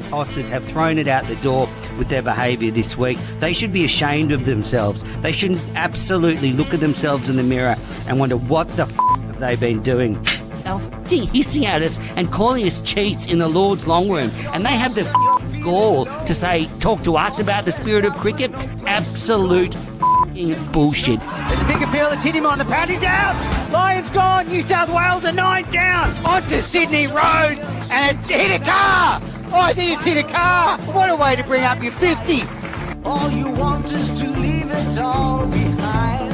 Aussies have thrown it out the door with their behaviour this week. They should be ashamed of themselves. They should absolutely look at themselves in the mirror and wonder what the have they been doing. They're hissing at us and calling us cheats in the Lord's long room, and they have the gall to say, talk to us about the spirit of cricket. Absolute bullshit. There's a big appeal that's hit him on the pad. He's out. Lions gone. New South Wales are 9 down. Onto Sydney Road, and it's hit a car. Oh, I think it's hit a car. What a way to bring up your 50. All you want is to leave it all behind.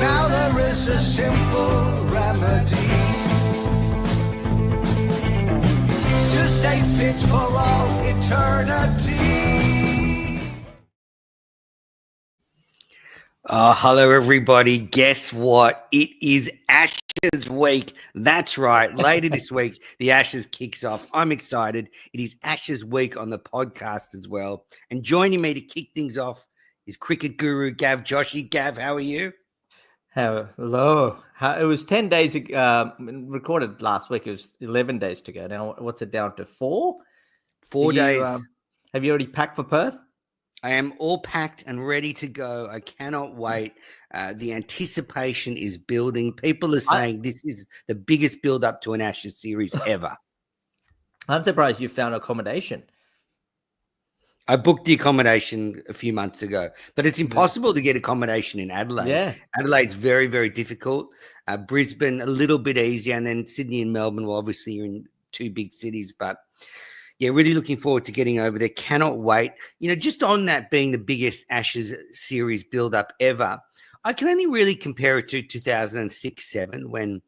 Now there is a simple remedy to stay fit for all eternity. Hello, everybody. Guess what? It is Ashes week. That's right. Later this week, the Ashes kicks off. I'm excited. It is Ashes week on the podcast as well. And joining me to kick things off is cricket guru Gav Joshi. Gav, how are you? Hello. It was 10 days recorded last week. It was 11 days to go. Now, what's it down to? 4? 4 days. Have you already packed for Perth? I am all packed and ready to go. I cannot wait. The anticipation is building. People are saying this is the biggest build-up to an Ashes series ever. I'm surprised you found accommodation. I booked the accommodation a few months ago, but it's impossible to get accommodation in Adelaide. Yeah. Adelaide's very, very difficult. Brisbane, a little bit easier. And then Sydney and Melbourne, well, obviously you're in 2 big cities, but yeah, really looking forward to getting over there. Cannot wait. You know, just on that being the biggest Ashes series build-up ever, I can only really compare it to 2006-07 when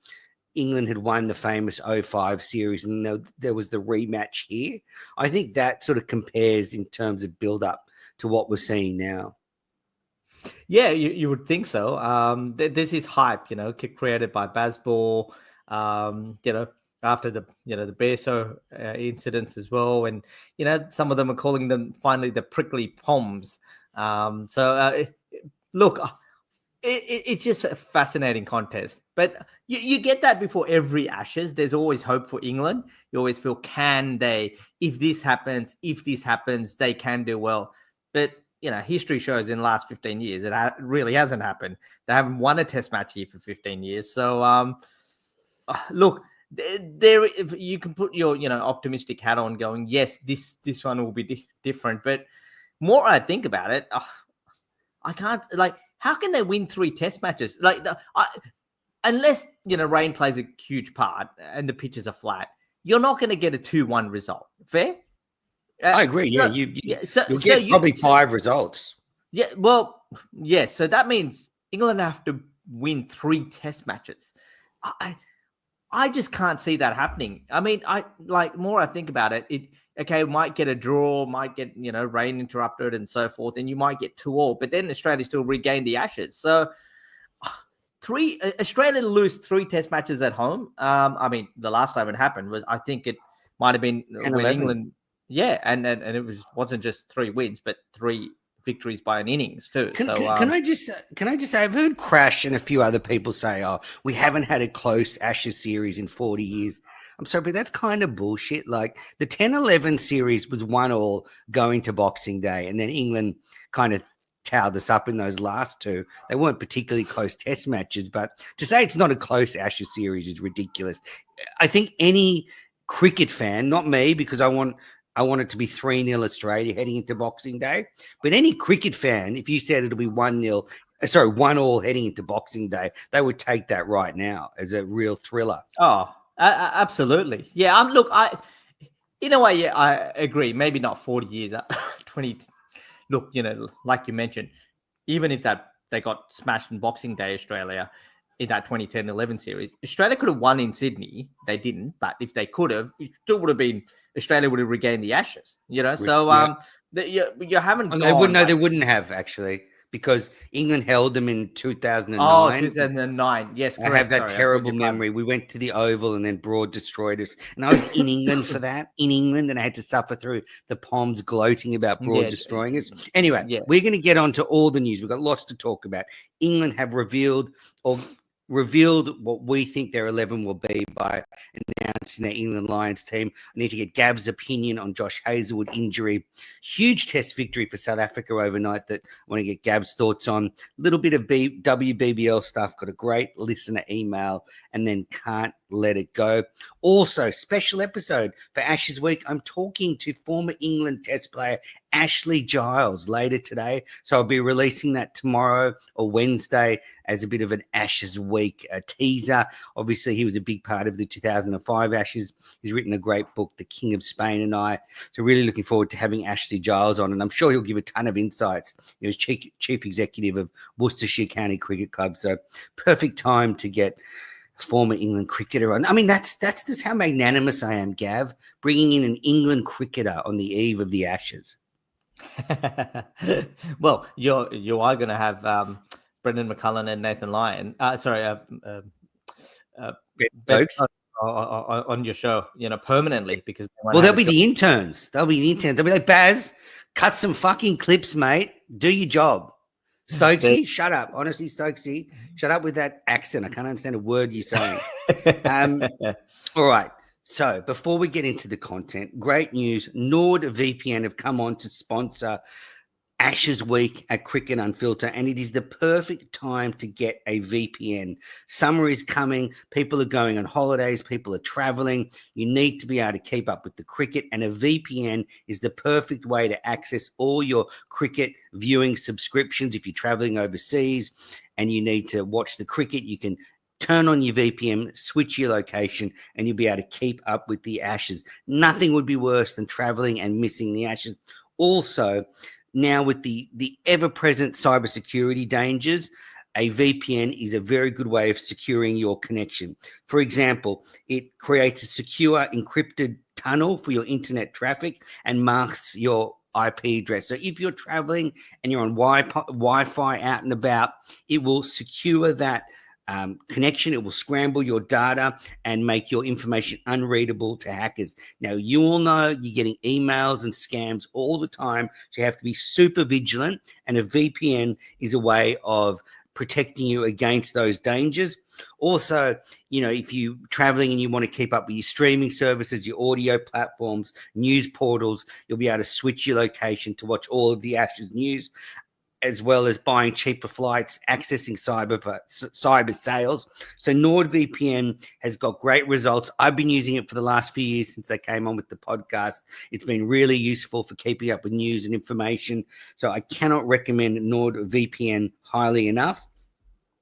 England had won the famous 05 series and there was the rematch here. I think that sort of compares in terms of build-up to what we're seeing now. Yeah, you would think so. This is hype, created by Bazball, after the the Bearso incidents as well, and some of them are calling them finally the prickly poms. Look, it's just a fascinating contest, but you get that before every Ashes. There's always hope for England. You always feel, can they? If this happens, they can do well. But history shows in the last 15 years it really hasn't happened. They haven't won a Test match here for 15 years. So look. There, you can put your optimistic hat on, going, yes, this one will be different. But more I think about it, I can't, how can they win 3 Test matches? Unless rain plays a huge part and the pitches are flat, you're not going to get a 2-1 result. Fair? I agree. You'll get probably 5 results. Yeah. Well, yes. So that means England have to win 3 Test matches. I just can't see that happening. I mean, more I think about it, might get a draw, might get, rain interrupted and so forth, and you might get 2-2, but then Australia still regain the Ashes. So Australia to lose 3 Test matches at home. I mean, the last time it happened was, I think it might have been when England, and it wasn't just 3 wins, but 3 victories by an innings too. Can I just say, I've heard Crash and a few other people say, we haven't had a close Ashes series in 40 years. I'm sorry, but that's kind of bullshit. Like the 10-11 series was 1-1 going to Boxing Day, and then England kind of towed us up in those last 2. They weren't particularly close Test matches, but to say it's not a close Ashes series is ridiculous. I think any cricket fan, not me, because I want it to be 3-0 Australia heading into Boxing Day. But any cricket fan, if you said it'll be 1-1 heading into Boxing Day, they would take that right now as a real thriller. Oh, absolutely. Yeah. In a way, yeah, I agree. Maybe not 40 years, 20. Look, like you mentioned, even if they got smashed in Boxing Day, Australia, in that 2010-11 series, Australia could have won in Sydney. They didn't, but if they could have, it still would have been, Australia would have regained the Ashes, So you haven't. They wouldn't have actually, because England held them in 2009. Oh, 2009. Yes, correct. I have that terrible memory. We went to the Oval and then Broad destroyed us. And I was in England for that, and I had to suffer through the Poms gloating about Broad destroying us. Anyway, we're going to get on to all the news. We've got lots to talk about. England have revealed, or revealed what we think their 11 will be by announcing their England Lions team. I need to get Gav's opinion on Josh Hazlewood injury. Huge test victory for South Africa overnight that I want to get Gav's thoughts on. A little bit of WBBL stuff. Got a great listener email and then can't let it go. Also, special episode for Ashes Week. I'm talking to former England Test player Ashley Giles later today. So I'll be releasing that tomorrow or Wednesday as a bit of an Ashes Week teaser. Obviously, he was a big part of the 2005 Ashes. He's written a great book, The King of Spain and I. So really looking forward to having Ashley Giles on, and I'm sure he'll give a ton of insights. He was chief executive of Worcestershire County Cricket Club. So perfect time to get former England cricketer on. I mean, that's just how magnanimous I am, Gav, bringing in an England cricketer on the eve of the Ashes. Well, you are going to have Brendan McCullum and Nathan Lyon. Folks. On your show, permanently, because they'll be the interns. They'll be like, Baz, cut some fucking clips, mate. Do your job. Stokesy, shut up. Honestly, Stokesy, shut up with that accent. I can't understand a word you're saying. All right. So before we get into the content, great news. NordVPN have come on to sponsor Ashes Week at Cricket Unfiltered, and it is the perfect time to get a VPN. Summer is coming. People are going on holidays. People are traveling. You need to be able to keep up with the cricket, and a VPN is the perfect way to access all your cricket viewing subscriptions. If you're traveling overseas and you need to watch the cricket, you can turn on your VPN, switch your location, and you'll be able to keep up with the Ashes. Nothing would be worse than traveling and missing the Ashes. Also, now with the ever-present cybersecurity dangers, a VPN is a very good way of securing your connection. For example, it creates a secure encrypted tunnel for your internet traffic and masks your IP address. So if you're traveling and you're on Wi-Fi out and about, it will secure that connection. It will scramble your data and make your information unreadable to hackers. Now, you all know you're getting emails and scams all the time, so you have to be super vigilant, and a VPN is a way of protecting you against those dangers. Also, if you're traveling and you want to keep up with your streaming services, your audio platforms, news portals, you'll be able to switch your location to watch all of the Ashes news, as well as buying cheaper flights, accessing cyber sales. So NordVPN has got great results. I've been using it for the last few years since they came on with the podcast. It's been really useful for keeping up with news and information. So I cannot recommend NordVPN highly enough.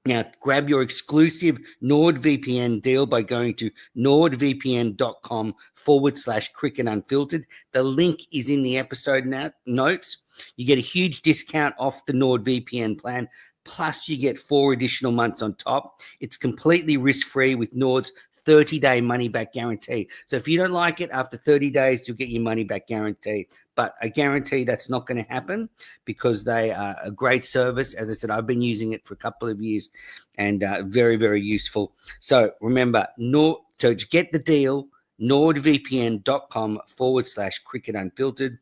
Now, grab your exclusive NordVPN deal by going to nordvpn.com/cricket unfiltered. The link is in the episode notes. You get a huge discount off the NordVPN plan, plus you get 4 additional months on top. It's completely risk-free with Nord's 30-day money-back guarantee. So if you don't like it, after 30 days, you'll get your money-back guarantee. But I guarantee that's not going to happen because they are a great service. As I said, I've been using it for a couple of years and very, very useful. So remember, so to get the deal, nordvpn.com/cricket unfiltered,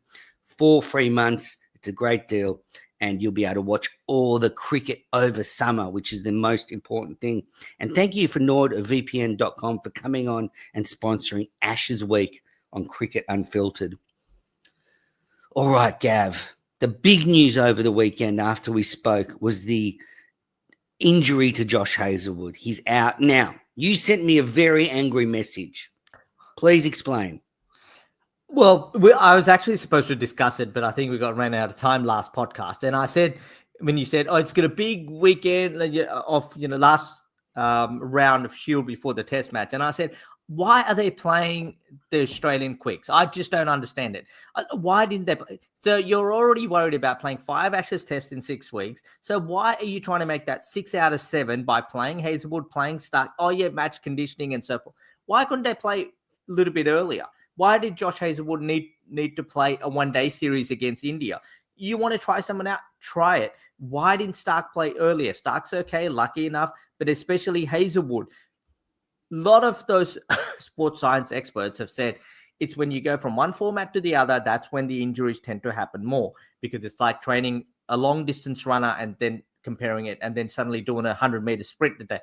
4 free months. It's a great deal. And you'll be able to watch all the cricket over summer, which is the most important thing. And thank you for NordVPN.com for coming on and sponsoring Ashes Week on Cricket Unfiltered. All right, Gav, the big news over the weekend after we spoke was the injury to Josh Hazlewood. He's out. Now, you sent me a very angry message. Please explain. Well, I was actually supposed to discuss it, but I think we ran out of time last podcast. And I said, when you said, it's got a big weekend of, last round of Shield before the test match. And I said, why are they playing the Australian quicks? I just don't understand it. Why didn't they play? So you're already worried about playing 5 Ashes tests in 6 weeks. So why are you trying to make that 6 out of 7 by playing Hazlewood, playing Stark? Oh, yeah, match conditioning and so forth. Why couldn't they play a little bit earlier? Why did Josh Hazlewood need to play a one-day series against India? You want to try someone out? Try it. Why didn't Stark play earlier? Stark's okay, lucky enough, but especially Hazlewood. A lot of those sports science experts have said it's when you go from one format to the other, that's when the injuries tend to happen more, because it's like training a long-distance runner and then comparing it and then suddenly doing a 100-meter sprint today.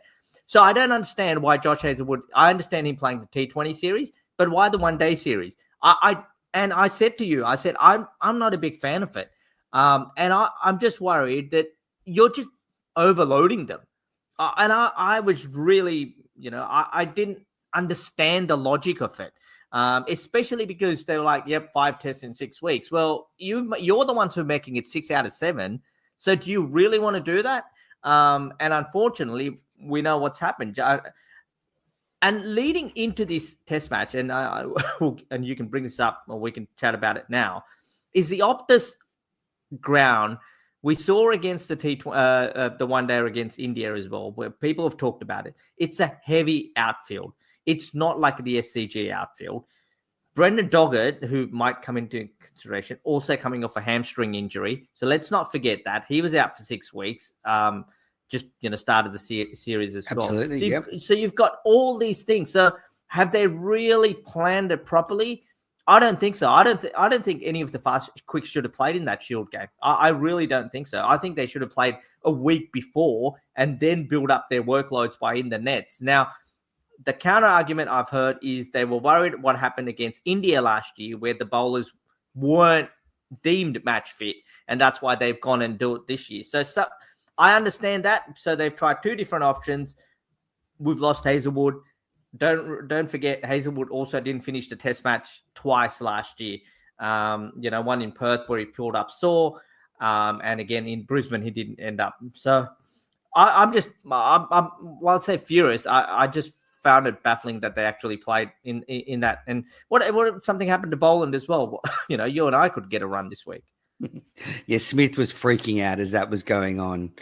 So I don't understand why Josh Hazelwood. I understand him playing the T20 series, but why the one-day series? I said to you, I said I'm not a big fan of it, and I'm just worried that you're just overloading them. And I was really, I didn't understand the logic of it, especially because they were like, yep, 5 tests in 6 weeks. Well, you're the ones who are making it 6 out of 7. So do you really want to do that? And unfortunately, we know what's happened. And leading into this test match, and and you can bring this up, or we can chat about it now, is the Optus ground we saw against the one day against India as well, where people have talked about it. It's a heavy outfield. It's not like the SCG outfield. Brendan Doggett, who might come into consideration, also coming off a hamstring injury. So let's not forget that. He was out for 6 weeks. Just started the series as well. Absolutely, so you've got all these things. So have they really planned it properly? I don't think so. I don't think any of the fast quicks should have played in that Shield game. I really don't think so. I think they should have played a week before and then build up their workloads by in the nets. Now, the counter argument I've heard is they were worried what happened against India last year, where the bowlers weren't deemed match fit, and that's why they've gone and do it this year. So I understand that. So they've tried 2 different options. We've lost Hazelwood. Don't forget, Hazelwood also didn't finish the test match twice last year. One in Perth where he pulled up sore, and again in Brisbane he didn't end up. So I'm I'll say furious. I just found it baffling that they actually played in that. And what if something happened to Boland as well? You and I could get a run this week. Yeah, Smith was freaking out as that was going on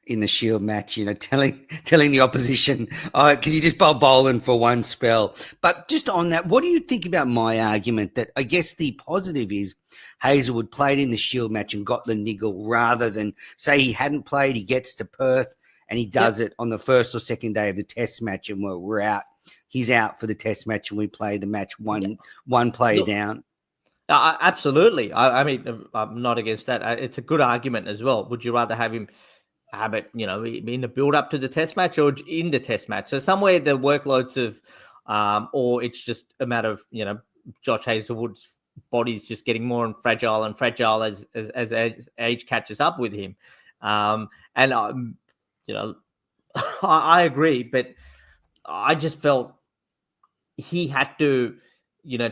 in the Shield match, telling the opposition, can you just bowl Boland for one spell? But just on that, what do you think about my argument that I guess the positive is Hazelwood played in the Shield match and got the niggle, rather than say he hadn't played, he gets to Perth and he does it on the first or second day of the test match and we're out. He's out for the test match and we play the match one player down. Absolutely. I mean, I'm not against that. It's a good argument as well. Would you rather have him have it, in the build up to the test match or in the test match? So somewhere the workloads of, or it's just a matter of, Josh Hazelwood's body's just getting more fragile as age catches up with him. I agree, but I just felt he had to,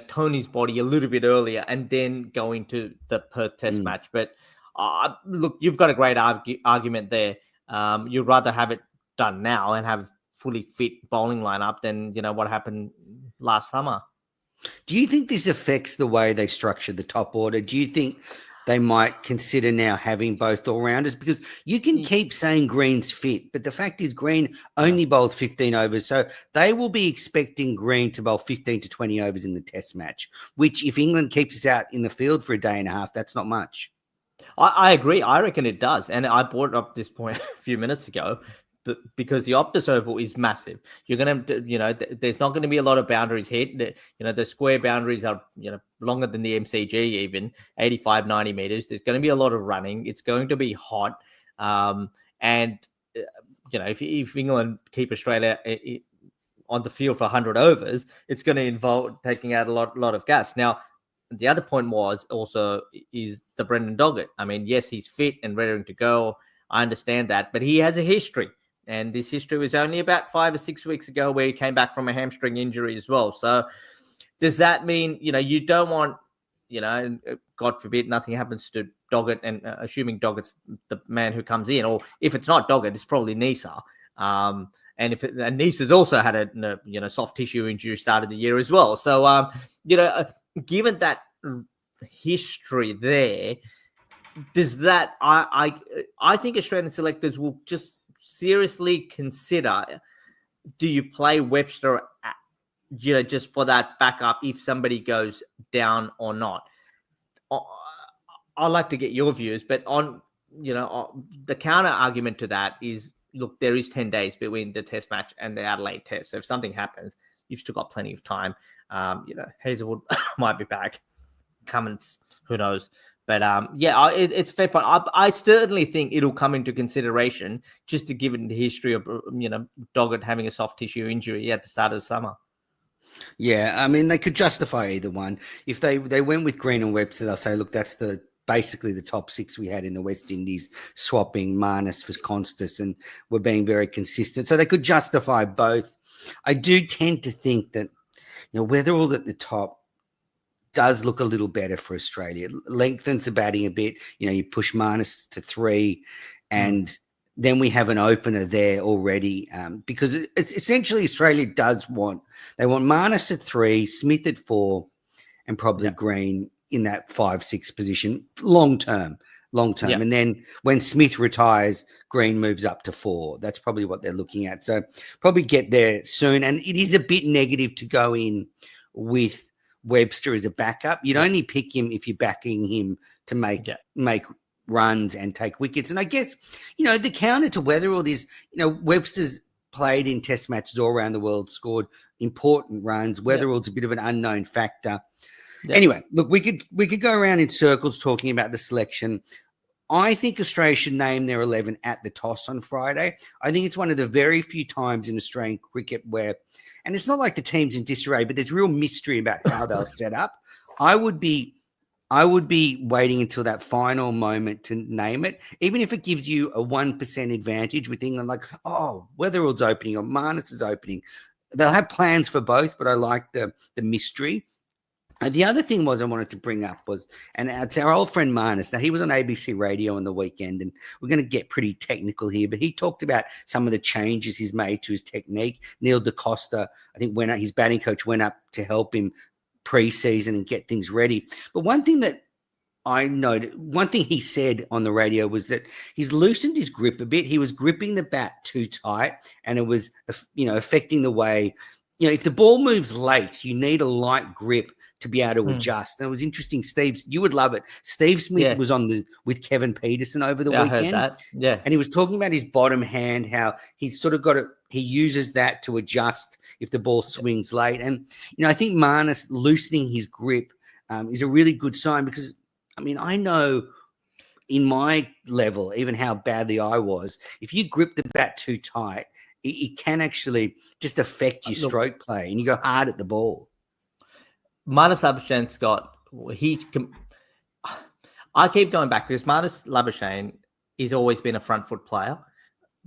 tone his body a little bit earlier and then go into the Perth test match. But look, you've got a great argument there. You'd rather have it done now and have fully fit bowling lineup than, what happened last summer. Do you think this affects the way they structure the top order? Do you think they might consider now having both all-rounders? Because you can keep saying Green's fit, but the fact is Green only bowled 15 overs. So they will be expecting Green to bowl 15 to 20 overs in the test match, which if England keeps us out in the field for a day and a half, that's not much. I agree. I reckon it does. And I brought up this point a few minutes ago, because the Optus Oval is massive. You're going to, there's not going to be a lot of boundaries hit. The square boundaries are, longer than the MCG, even 85, 90 meters. There's going to be a lot of running. It's going to be hot. If England keep Australia on the field for 100 overs, it's going to involve taking out a lot of gas. Now, the other point is the Brendan Doggett. I mean, yes, he's fit and ready to go. I understand that, but he has a history. And this history was only about 5 or 6 weeks ago where he came back from a hamstring injury as well. So does that mean, you don't want, God forbid, nothing happens to Doggett, and assuming Doggett's the man who comes in, or if it's not Doggett, it's probably Nisa. And Nisa's also had a soft tissue injury start of the year as well. So, given that history there, does that, I think Australian selectors will just seriously consider, do you play Webster, just for that backup if somebody goes down or not? I'd like to get your views, but the counter argument to that is, look, there is 10 days between the test match and the Adelaide test. So if something happens, you've still got plenty of time. Hazelwood might be back. Cummins, who knows? But it's a fair point. I certainly think it'll come into consideration just to give it the history of Doggett having a soft tissue injury at the start of the summer. Yeah, I mean, they could justify either one. If they went with Green and Webster, they'll say, look, that's basically the top 6 we had in the West Indies, swapping Marnus for Constas, and we're being very consistent. So they could justify both. I do tend to think that, Weatherald at the top does look a little better for Australia. Lengthens the batting a bit. You push Marnus to 3, and then we have an opener there already, because it's essentially Australia want Marnus at 3, Smith at 4, and probably Green in that 5-6 position long term. And then when Smith retires, Green moves up to 4. That's probably what they're looking at. So probably get there soon. And it is a bit negative to go in with Webster as a backup. You'd only pick him if you're backing him to make runs and take wickets. And I guess, the counter to Weatherald is, Webster's played in test matches all around the world, scored important runs. Weatherald's a bit of an unknown factor. Yeah. Anyway, look, we could go around in circles talking about the selection. I think Australia should name their 11 at the toss on Friday. I think it's one of the very few times in Australian cricket where, and it's not like the team's in disarray, but there's real mystery about how they'll set up. I would be waiting until that final moment to name it, even if it gives you a 1% advantage with England, like, oh, Weatherald's opening or Marnus is opening. They'll have plans for both, but I like the mystery. And the other thing I wanted to bring up was, and it's our old friend Marnus. Now, he was on ABC Radio on the weekend, and we're going to get pretty technical here, but he talked about some of the changes he's made to his technique. Neil DaCosta, I think, his batting coach went up to help him pre-season and get things ready. But one thing that I noted, one thing he said on the radio was that he's loosened his grip a bit. He was gripping the bat too tight, and it was, affecting the way, if the ball moves late, you need a light grip to be able to adjust. And it was interesting, Steve, you would love it. Steve Smith was with Kevin Peterson over the weekend. I heard that. Yeah. And he was talking about his bottom hand, how he's sort of he uses that to adjust if the ball swings late. And, I think Marnus loosening his grip is a really good sign, because, I know in my level, even how badly I was, if you grip the bat too tight, it can actually just affect your stroke play, and you go hard at the ball. Marnus Labuschagne's I keep going back because Marnus Labuschagne has always been a front foot player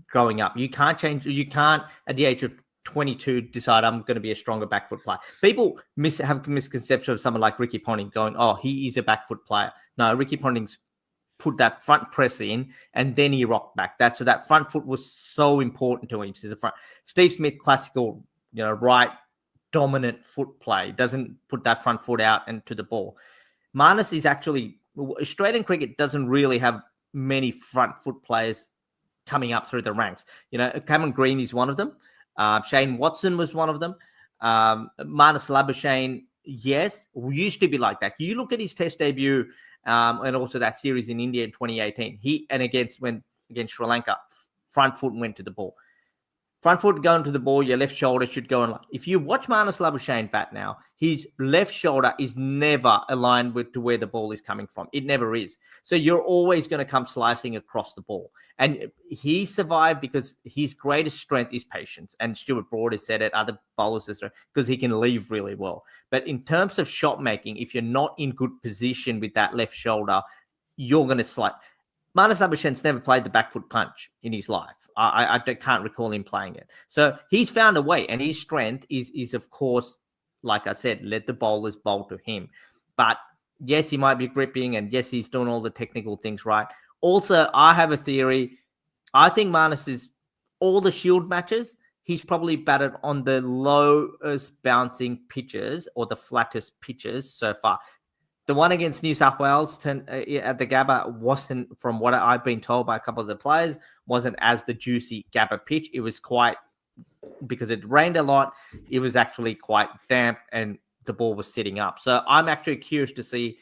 growing up. You can't at the age of 22 decide I'm going to be a stronger back foot player. People have a misconception of someone like Ricky Ponting going, oh, he is a back foot player. No, Ricky Ponting's put that front press in and then he rocked back. So that front foot was so important to him. Steve Smith, classical, right, dominant foot play, doesn't put that front foot out and to the ball. Marnus is actually, Australian cricket doesn't really have many front foot players coming up through the ranks. Cameron Green is one of them. Shane Watson was one of them. Marnus Labuschagne, yes, used to be like that. You look at his test debut and also that series in India in 2018. Against Sri Lanka, front foot went to the ball. Front foot going to the ball, your left shoulder should go in. If you watch Marnus Labuschagne bat now, his left shoulder is never aligned to where the ball is coming from. It never is. So you're always going to come slicing across the ball. And he survived because his greatest strength is patience. And Stuart Broad has said it, other bowlers, because he can leave really well. But in terms of shot making, if you're not in good position with that left shoulder, you're going to slide. Marnus Labuschagne's never played the back foot punch in his life. I can't recall him playing it. So he's found a way, and his strength is of course, like I said, let the bowlers bowl to him. But yes, he might be gripping, and yes, he's doing all the technical things right. Also, I have a theory. I think Marnus is all the Shield matches, he's probably batted on the lowest bouncing pitches or the flattest pitches so far. The one against New South Wales at the Gabba wasn't, from what I've been told by a couple of the players, wasn't as the juicy Gabba pitch. It was quite, because it rained a lot, it was actually quite damp and the ball was sitting up. So I'm actually curious to see,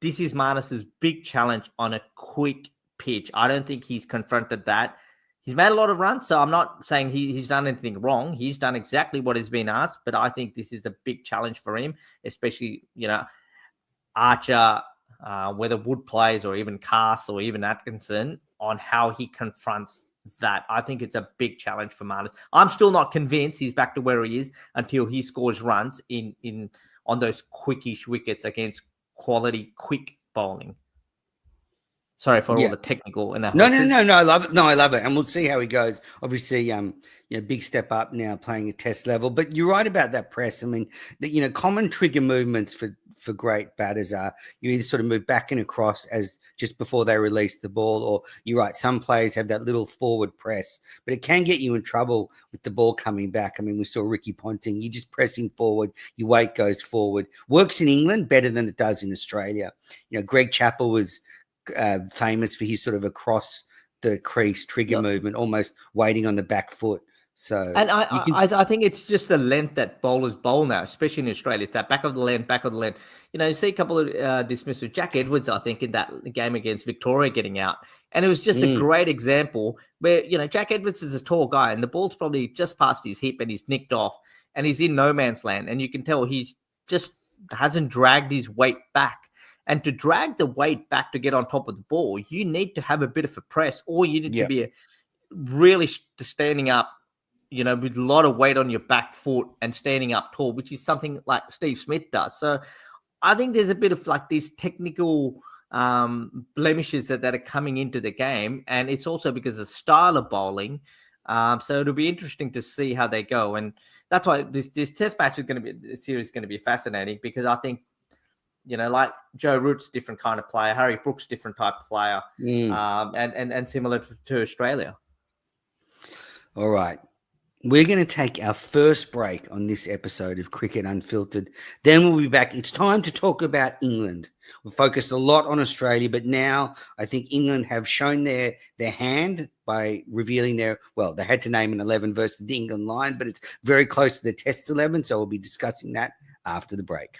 this is Marnus's big challenge on a quick pitch. I don't think he's confronted that. He's made a lot of runs, so I'm not saying he's done anything wrong. He's done exactly what has been asked, but I think this is a big challenge for him, especially, Archer, whether Wood plays or even Cass or even Atkinson, on how he confronts that. I think it's a big challenge for Marnus. I'm still not convinced he's back to where he is until he scores runs in on those quickish wickets against quality quick bowling. Sorry for all the technical analysis. No. I love it. No, I love it, and we'll see how he goes. Obviously, big step up now playing at Test level. But you're right about that press. I mean, common trigger movements for great batters are you either sort of move back and across as just before they release the ball, or you're right. Some players have that little forward press, but it can get you in trouble with the ball coming back. I mean, we saw Ricky Ponting. You're just pressing forward. Your weight goes forward. Works in England better than it does in Australia. Greg Chappell was famous for his sort of across the crease trigger movement, almost waiting on the back foot. So, and I think it's just the length that bowlers bowl now, especially in Australia. It's that back of the length. You see a couple of dismissals. Jack Edwards, I think, in that game against Victoria getting out. And it was just a great example where, Jack Edwards is a tall guy and the ball's probably just past his hip and he's nicked off and he's in no man's land. And you can tell he just hasn't dragged his weight back. And to drag the weight back to get on top of the ball, you need to have a bit of a press, or you need to be really standing up, with a lot of weight on your back foot and standing up tall, which is something like Steve Smith does. So I think there's a bit of like these technical blemishes that are coming into the game. And it's also because of style of bowling. So it'll be interesting to see how they go. And that's why this test match series is going to be fascinating, because I think, like Joe Root's different kind of player, Harry Brooks different type of player, and similar to Australia. All right. We're going to take our first break on this episode of Cricket Unfiltered. Then we'll be back. It's time to talk about England. We've focused a lot on Australia, but now I think England have shown their hand by revealing they had to name an 11 versus the England line, but it's very close to the Test 11, so we'll be discussing that after the break.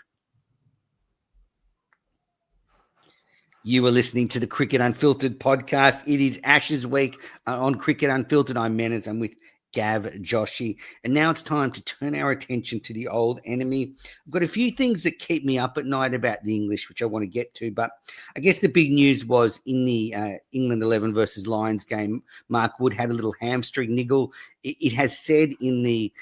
You are listening to the Cricket Unfiltered podcast. It is Ashes week on Cricket Unfiltered. I'm Menas. I'm with Gav Joshi. And now it's time to turn our attention to the old enemy. I've got a few things that keep me up at night about the English, which I want to get to. But I guess the big news was in the England 11 versus Lions game, Mark Wood had a little hamstring niggle. It has said in the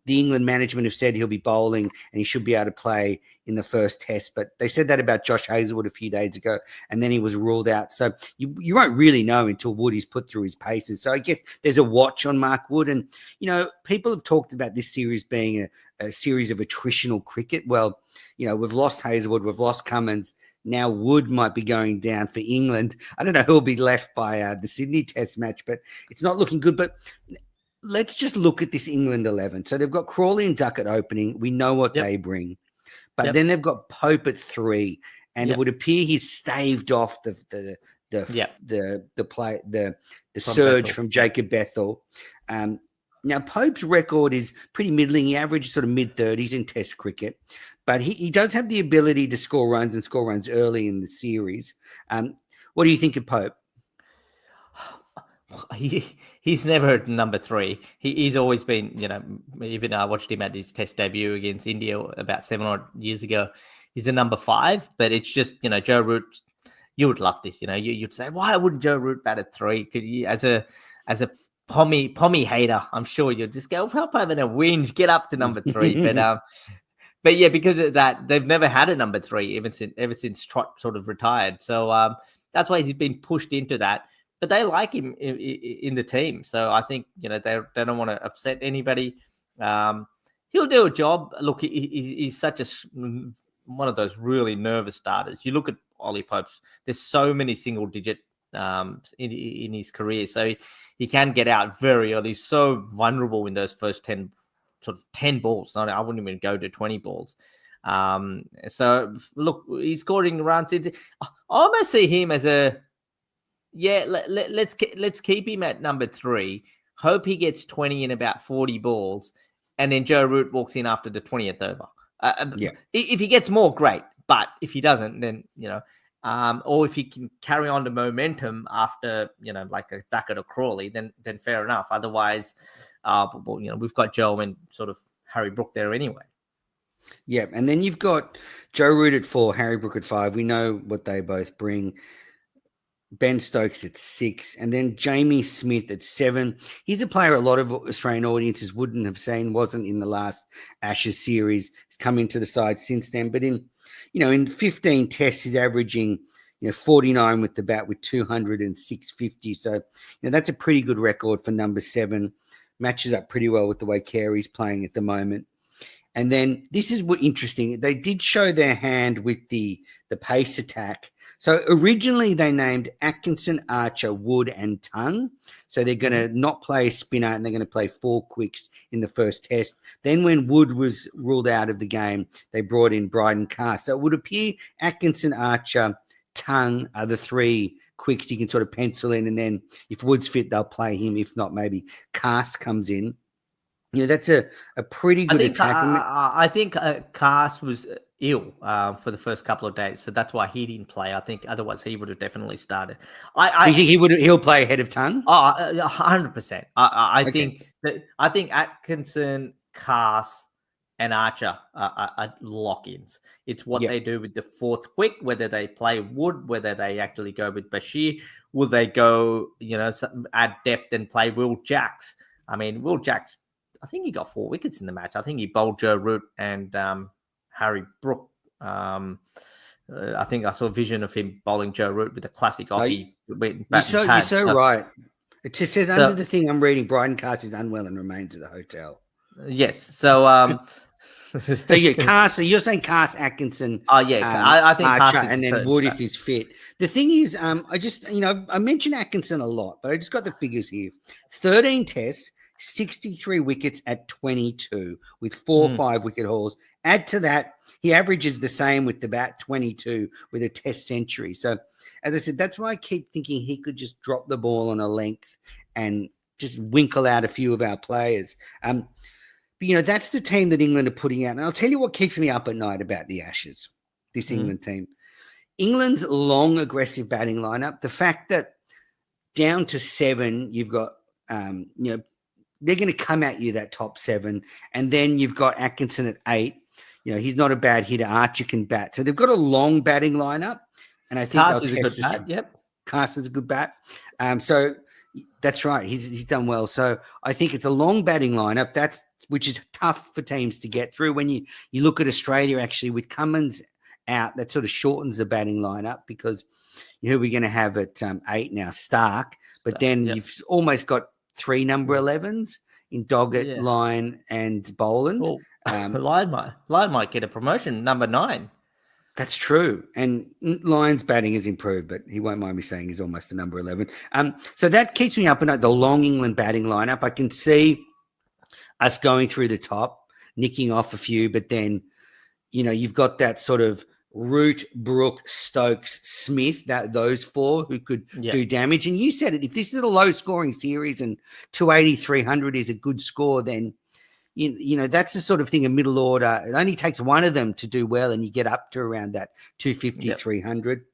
England management have said he'll be bowling and he should be able to play in the first test. But they said that about Josh Hazlewood a few days ago, and then he was ruled out. So you won't really know until Wood is put through his paces. So I guess there's a watch on Mark Wood. And, people have talked about this series being a series of attritional cricket. Well, we've lost Hazlewood, we've lost Cummins. Now Wood might be going down for England. I don't know who'll be left by the Sydney Test match, but it's not looking good. But let's just look at this England 11. So they've got Crawley and Duckett opening. We know what they bring. But then they've got Pope at 3, and it would appear he's staved off the surge from Jacob Bethel. Now Pope's record is pretty middling. He averages sort of mid-30s in Test cricket, but he does have the ability to score runs early in the series. What do you think of Pope? He's never number 3. He's always been, even I watched him at his Test debut against India about 7 odd years ago. He's a number 5, but it's just, Joe Root. You would love this, You'd say, why wouldn't Joe Root bat at 3? Could you, as a Pommy hater, I'm sure you'd just go, help having a whinge, get up to number 3. But yeah, because of that, they've never had a number 3 ever since Trott sort of retired. So that's why he's been pushed into that. But they like him in the team. So I think, they don't want to upset anybody. He'll do a job. Look, he's such one of those really nervous starters. You look at Ollie Pope, there's so many single digit in his career. So he can get out very early. He's so vulnerable in those first 10 balls. I wouldn't even go to 20 balls. So look, he's scoring runs. I almost see him as let's keep him at number 3. Hope he gets 20 in about 40 balls, and then Joe Root walks in after the 20th over. If he gets more, great. But if he doesn't, then or if he can carry on the momentum after like a Duckett or Crawley, then fair enough. Otherwise, we've got Joe and sort of Harry Brook there anyway. Yeah, and then you've got Joe Root at 4, Harry Brook at 5. We know what they both bring. Ben Stokes at 6, and then Jamie Smith at 7. He's a player a lot of Australian audiences wouldn't have seen, wasn't in the last Ashes series. He's come into the side since then, but in 15 tests, he's averaging 49 with the bat with 200 and 650. So that's a pretty good record for number 7. Matches up pretty well with the way Carey's playing at the moment. And then this is what interesting. They did show their hand with the pace attack. So originally they named Atkinson, Archer, Wood, and Tongue. So they're going to not play a spinner and they're going to play 4 quicks in the first test. Then when Wood was ruled out of the game, they brought in Bryden Carr. So it would appear Atkinson, Archer, Tongue are the 3 quicks you can sort of pencil in. And then if Wood's fit, they'll play him. If not, maybe Cast comes in. That's a pretty good attack. I think Cast was ill for the first couple of days, so that's why he didn't play. I think otherwise he would have definitely started. Do you think he'll play ahead of Tongue? 100%. I think Atkinson, Cast, and Archer are lock-ins. It's what they do with the 4th quick, whether they play Wood, whether they actually go with Bashir, will they go, add depth and play Will Jacks? I mean, Will Jacks, I think he got 4 wickets in the match. I think he bowled Joe Root and Harry Brook. I think I saw a vision of him bowling Joe Root with a classic Aussie. You're so right. It just says under the thing I'm reading, Bryden Cast is unwell and remains at the hotel. Yes. So so Cast. So you're saying Cast, Atkinson. Oh yeah, I think Archer, Cast and then Wood if he's fit. The thing is, I just I mentioned Atkinson a lot, but I just got the figures here. 13 tests, 63 wickets at 22 with 4 5-wicket hauls. Add to that, he averages the same with the bat, 22 with a test century. So, as I said, that's why I keep thinking he could just drop the ball on a length and just winkle out a few of our players. But, that's the team that England are putting out. And I'll tell you what keeps me up at night about the Ashes, this England team. England's long, aggressive batting lineup, the fact that down to 7, you've got, they're going to come at you, that top 7. And then you've got Atkinson at 8. He's not a bad hitter. Archer can bat. So they've got a long batting lineup. And I think Cast is a good bat. Yep. Cast is a good bat. So that's right. He's done well. So I think it's a long batting lineup. Which is tough for teams to get through. When you look at Australia, actually, with Cummins out, that sort of shortens the batting lineup because who we're going to have at 8 now, Stark. But then you've almost got 3 number 11s in Doggett, Lyon, and Boland. Well, Lyon might get a promotion, number 9. That's true. And Lyon's batting has improved, but he won't mind me saying he's almost a number 11. So that keeps me up at night, the long England batting lineup. I can see us going through the top, nicking off a few, but then, you've got that sort of Root, Brook, Stokes, Smith, those 4 who could do damage. And you said it, if this is a low-scoring series and 280, 300 is a good score, then, that's the sort of thing, a middle order. It only takes one of them to do well, and you get up to around that 250, 300.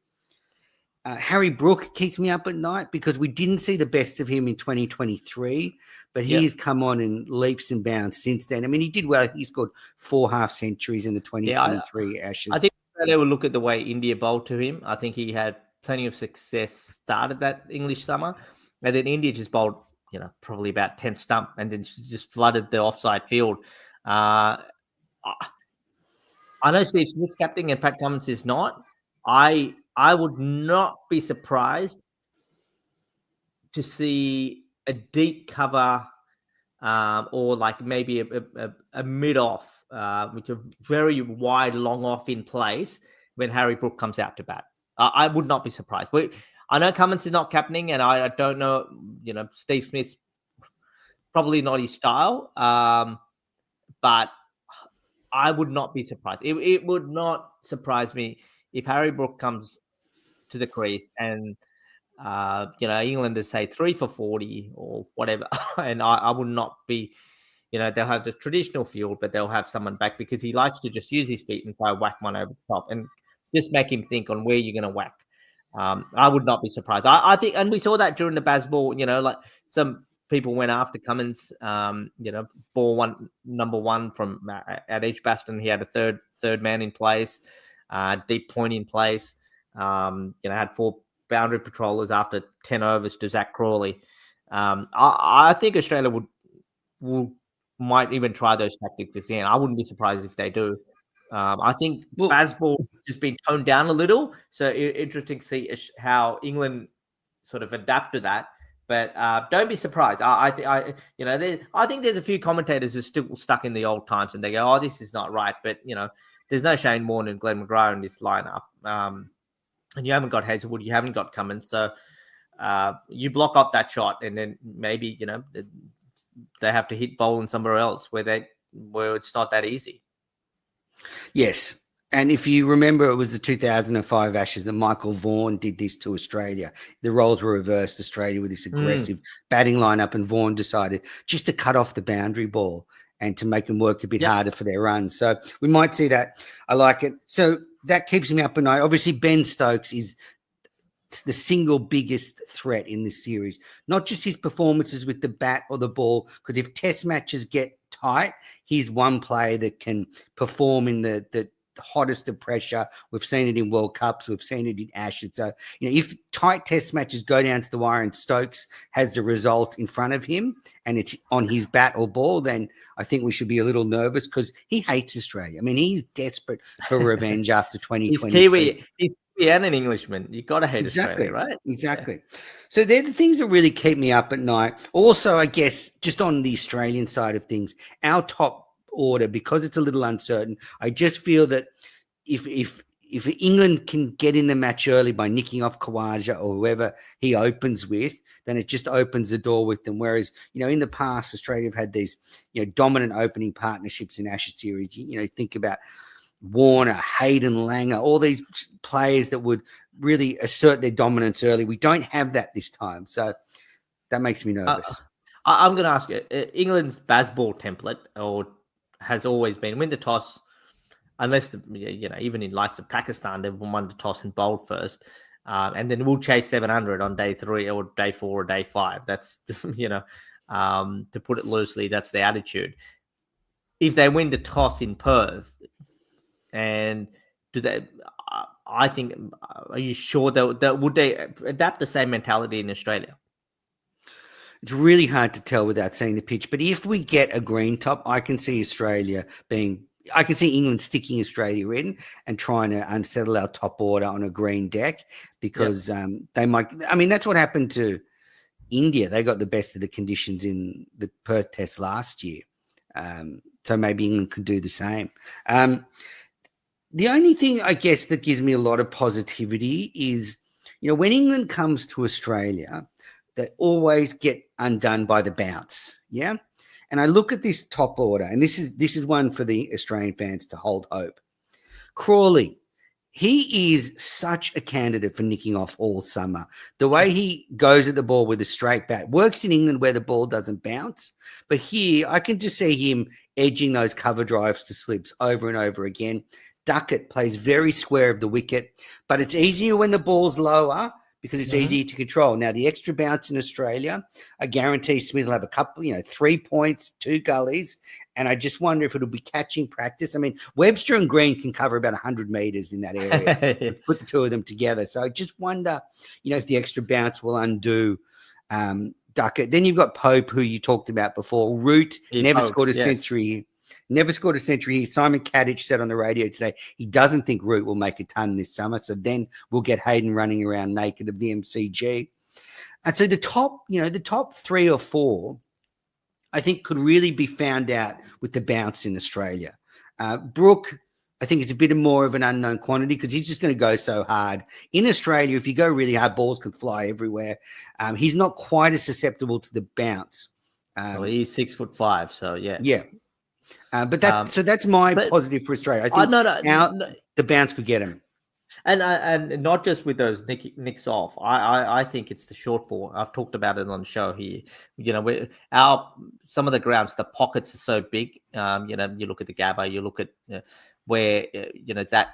Harry Brook keeps me up at night because we didn't see the best of him in 2023, but he's come on in leaps and bounds since then. I mean, he did well. He scored 4 half centuries in the 2023 Ashes. I think they will look at the way India bowled to him. I think he had plenty of success started that English summer, and then India just bowled, probably about 10 stump, and then just flooded the offside field. I know Steve Smith's captain and Pat Cummins is not. I would not be surprised to see a deep cover or like maybe a mid-off, with a very wide long off in place when Harry Brook comes out to bat. I would not be surprised. I know Cummins is not captaining, and I don't know, Steve Smith's probably not his style, but I would not be surprised. It would not surprise me if Harry Brook comes to the crease and, England to say 3 for 40 or whatever. And I would not be, they'll have the traditional field, but they'll have someone back because he likes to just use his feet and try to whack one over the top and just make him think on where you're going to whack. I would not be surprised. I think, and we saw that during the Bazball, like some people went after Cummins. Ball number one from at Edgbaston. He had a third man in place, deep point in place. Had 4 boundary patrollers after 10 overs to Zach Crawley. I think Australia might even try those tactics again. I wouldn't be surprised if they do. I think Bazball just been toned down a little, so interesting to see how England sort of adapt to that. But don't be surprised. I think there's a few commentators who are still stuck in the old times, and they go, "Oh, this is not right." But there's no Shane Warne and Glenn McGrath in this lineup, and you haven't got Hazelwood, you haven't got Cummins, so you block off that shot, and then maybe they have to hit bowling somewhere else where it's not that easy. Yes. And if you remember, it was the 2005 Ashes that Michael Vaughan did this to Australia. The roles were reversed. Australia with this aggressive batting lineup, and Vaughan decided just to cut off the boundary ball and to make them work a bit harder for their runs. So we might see that. I like it. So that keeps me up at night. Obviously, Ben Stokes is the single biggest threat in this series, not just his performances with the bat or the ball, because if test matches get tight, he's one player that can perform in the hottest of pressure. We've seen it in World Cups. We've seen it in Ashes. So, if tight test matches go down to the wire and Stokes has the result in front of him and it's on his bat or ball, then I think we should be a little nervous because he hates Australia. I mean, he's desperate for revenge after 2020. He's Kiwi. He's Kiwi and an Englishman. You've got to hate Australia, right? Exactly. Yeah. So they're the things that really keep me up at night. Also, I guess, just on the Australian side of things, our top order, because it's a little uncertain, I just feel that if England can get in the match early by nicking off Khawaja or whoever he opens with, then it just opens the door with them. Whereas, in the past, Australia have had these, dominant opening partnerships in Ashes series. Think about Warner, Hayden, Langer, all these players that would really assert their dominance early. We don't have that this time. So that makes me nervous. I'm going to ask you, England's Bazball template has always been win the toss, unless even in likes of Pakistan, they've won the toss and bowled first, and then we'll chase 700 on day 3 or day 4 or day 5. That's to put it loosely, that's the attitude. If they win the toss in Perth, and do they? I think. Are you sure that would they adapt the same mentality in Australia? It's really hard to tell without seeing the pitch. But if we get a green top, I can see I can see England sticking Australia in and trying to unsettle our top order on a green deck because they might. I mean, that's what happened to India. They got the best of the conditions in the Perth Test last year. So maybe England could do the same. The only thing, I guess, that gives me a lot of positivity is, when England comes to Australia, they always get undone by the bounce. Yeah. And I look at this top order, and this is one for the Australian fans to hold hope. Crawley, he is such a candidate for nicking off all summer. The way he goes at the ball with a straight bat works in England where the ball doesn't bounce. But here, I can just see him edging those cover drives to slips over and over again. Duckett plays very square of the wicket, but it's easier when the ball's lower because it's easier to control. Now, the extra bounce in Australia, I guarantee Smith will have a couple, 3 points, 2 gullies, and I just wonder if it'll be catching practice. I mean, Webster and Green can cover about 100 meters in that area. Put the two of them together. So I just wonder, if the extra bounce will undo Duckett. Then you've got Pope, who you talked about before. Root never scored a century. Never scored a century here. Simon Kadich said on the radio today he doesn't think Root will make a ton this summer. So then we'll get Hayden running around naked of the MCG. And so the top 3 or 4, I think, could really be found out with the bounce in Australia. Brooke, I think, is a bit more of an unknown quantity because he's just going to go so hard. In Australia, if you go really hard, balls can fly everywhere. He's not quite as susceptible to the bounce. He's 6'5", so yeah. Yeah. But that's my positive for Australia. I think the bounce could get him. And not just with those nicks off. I think it's the short ball. I've talked about it on the show here. Some of the grounds, the pockets are so big. You look at the Gabba, you look at where that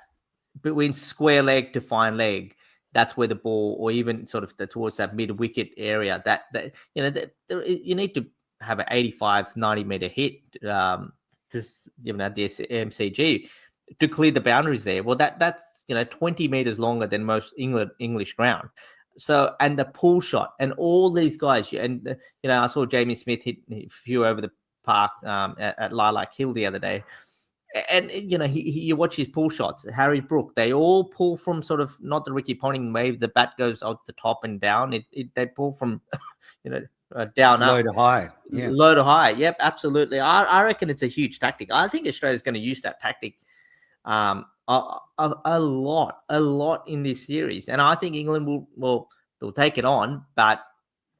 between square leg to fine leg, that's where the ball, or even sort of towards that mid wicket area, that you need to have an 85, 90 meter hit, the MCG to clear the boundaries there. Well, that's 20 meters longer than most English ground. So, and the pull shot and all these guys, and I saw Jamie Smith hit a few over the park at Lilac Hill the other day. And you watch his pull shots. Harry Brook, they all pull from sort of not the Ricky Ponting wave. The bat goes out the top and down. They pull from down Low up, to high. Yeah. low to high. Yep, absolutely. I reckon it's a huge tactic. I think Australia's going to use that tactic a lot in this series, and I think England they'll take it on, but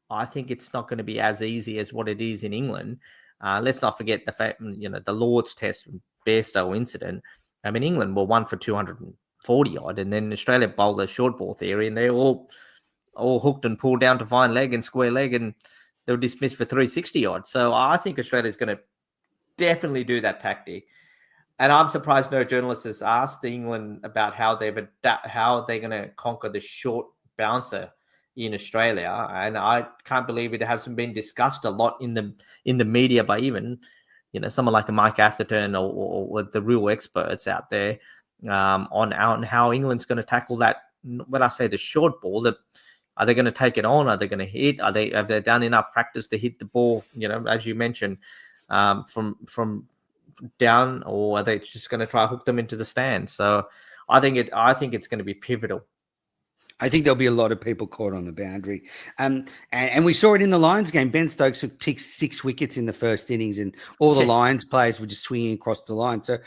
I think it's not going to be as easy as what it is in England. Let's not forget the fact, the Lord's Test Bairstow incident. I mean, England were 1 for 240 odd, and then Australia bowled a short ball theory, and they all hooked and pulled down to fine leg and square leg, and they were dismissed for 360 odd. So I think Australia is going to definitely do that tactic. And I'm surprised no journalist has asked England about how they're going to conquer the short bouncer in Australia. And I can't believe it hasn't been discussed a lot in the media by even someone like a Mike Atherton or the real experts out there on how England's going to tackle that. When I say the short ball, are they going to take it on? Are they going to hit? Have they done enough practice to hit the ball? As you mentioned, from down, or are they just going to try to hook them into the stand? So I think it's going to be pivotal. I think there'll be a lot of people caught on the boundary. And we saw it in the Lions game. Ben Stokes took 6 wickets in the first innings, and all the Lions players were just swinging across the line. So,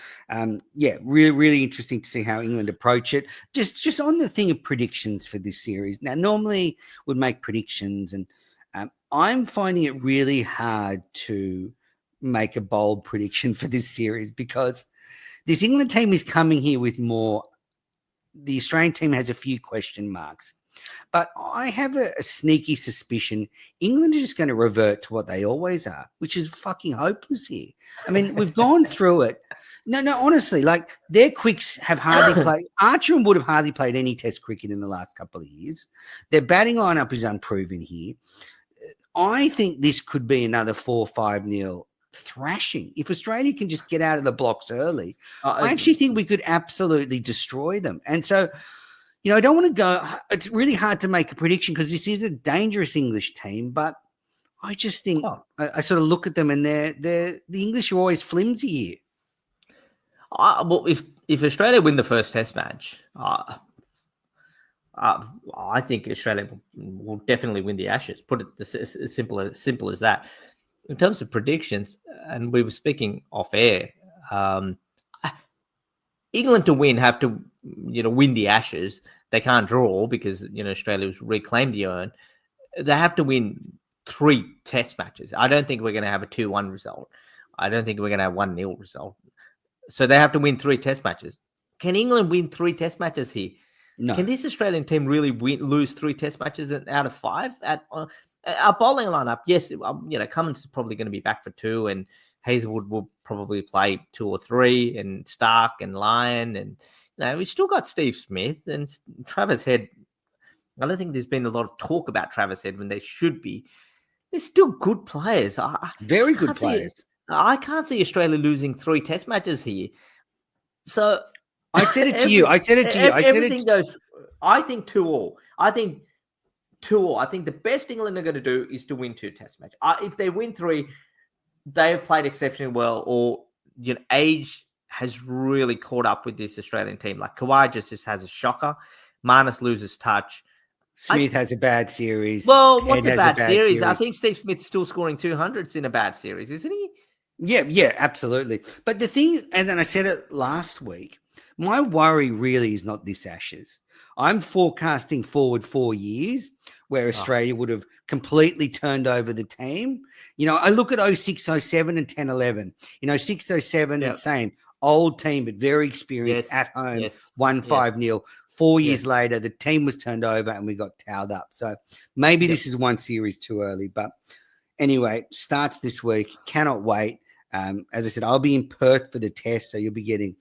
really, really interesting to see how England approach it. Just on the thing of predictions for this series. Now, normally we'd make predictions, and I'm finding it really hard to make a bold prediction for this series, because this England team is coming here with more. The Australian team has a few question marks, but I have a sneaky suspicion England is just going to revert to what they always are, which is fucking hopeless here. I mean, we've gone through it. No, honestly, like their quicks have hardly played. Archer and Wood have hardly played any Test cricket in the last couple of years. Their batting lineup is unproven here. I think this could be another 4-5-0 thrashing. If Australia can just get out of the blocks early, I actually think we could absolutely destroy them. And so, I don't want to go. It's really hard to make a prediction because this is a dangerous English team, but I just think I sort of look at them and the English are always flimsy here. Well, if Australia win the first Test match, I think Australia will definitely win the Ashes. Put it as simple as that. In terms of predictions, and we were speaking off air, England to win have to, win the Ashes. They can't draw because, Australia's reclaimed the urn. They have to win 3 Test matches. I don't think we're going to have a 2-1 result. I don't think we're going to have 1-0 result. So they have to win 3 Test matches. Can England win 3 Test matches here? No. Can this Australian team really lose 3 Test matches out of 5? Our bowling lineup, yes, Cummins is probably going to be back for 2, and Hazelwood will probably play 2 or 3, and Stark and Lyon, and we've still got Steve Smith and Travis Head. I don't think there's been a lot of talk about Travis Head when there should be. They're still good players. Very good players. I can't see Australia losing 3 Test matches here. So I said it to you. Everything goes. I think 2-2. I think 2-2. I think the best England are going to do is to win 2 Test matches. If they win 3, they have played exceptionally well, or age has really caught up with this Australian team. Like Kawhi just has a shocker. Marnus loses touch. Smith has a bad series. Well, what's a bad series? I think Steve Smith's still scoring 200s in a bad series, isn't he? Yeah, absolutely. But the thing, and then I said it last week, my worry really is not this Ashes. I'm forecasting forward 4 years where Australia would have completely turned over the team. I look at 06, 07 and 10, 11. 6, 07, it's saying old team, but very experienced at home, won 5-0. 4 years later, the team was turned over and we got towed up. So maybe this is one series too early. But anyway, starts this week. Cannot wait. As I said, I'll be in Perth for the Test, so you'll be getting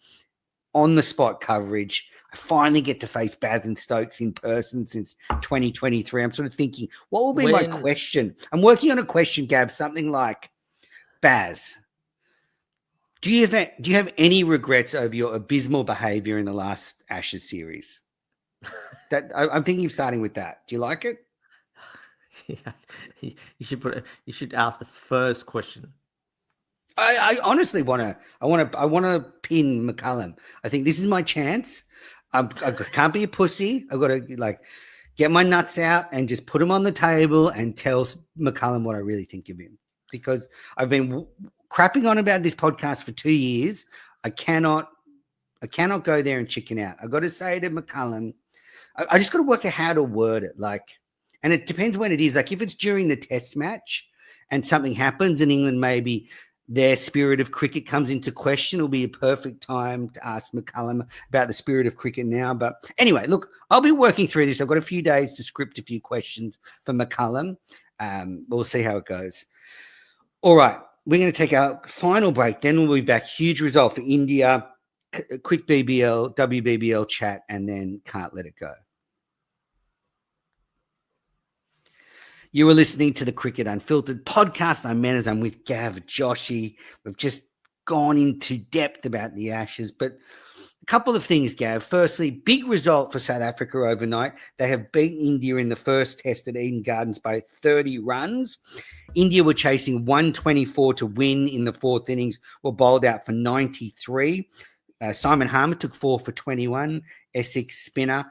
on-the-spot coverage. I finally get to face Baz and Stokes in person since 2023. I'm sort of thinking, what will be my question? I'm working on a question, Gav, something like, Baz, do you have any regrets over your abysmal behavior in the last Ashes series? I'm thinking of starting with that. Do you like it? Yeah, you should ask the first question. I honestly want to pin McCullum. I think this is my chance. I can't be a pussy. I've got to get my nuts out and just put them on the table and tell McCullum what I really think of him, because I've been crapping on about this podcast for 2 years. I cannot go there and chicken out. I've got to say to McCullum, I just got to work out how to word it. And it depends when it is. Like if it's during the test match and something happens in England, maybe their spirit of cricket comes into question, it'll be a perfect time to ask McCullum about the spirit of cricket now. But anyway, look, I'll be working through this. I've got a few days to script a few questions for McCullum. We'll see how it goes. All right, we're going to take our final break. Then we'll be back. Huge result for India. Quick WBBL chat, and then Can't Let It Go. You were listening to the Cricket Unfiltered podcast. I'm Manners. I'm with Gav, Joshy. We've just gone into depth about the Ashes, but a couple of things, Gav. Firstly, big result for South Africa overnight. They have beaten India in the first test at Eden Gardens by 30 runs. India were chasing 124 to win in the fourth innings, were bowled out for 93. Simon Harmer took 4 for 21. Essex spinner,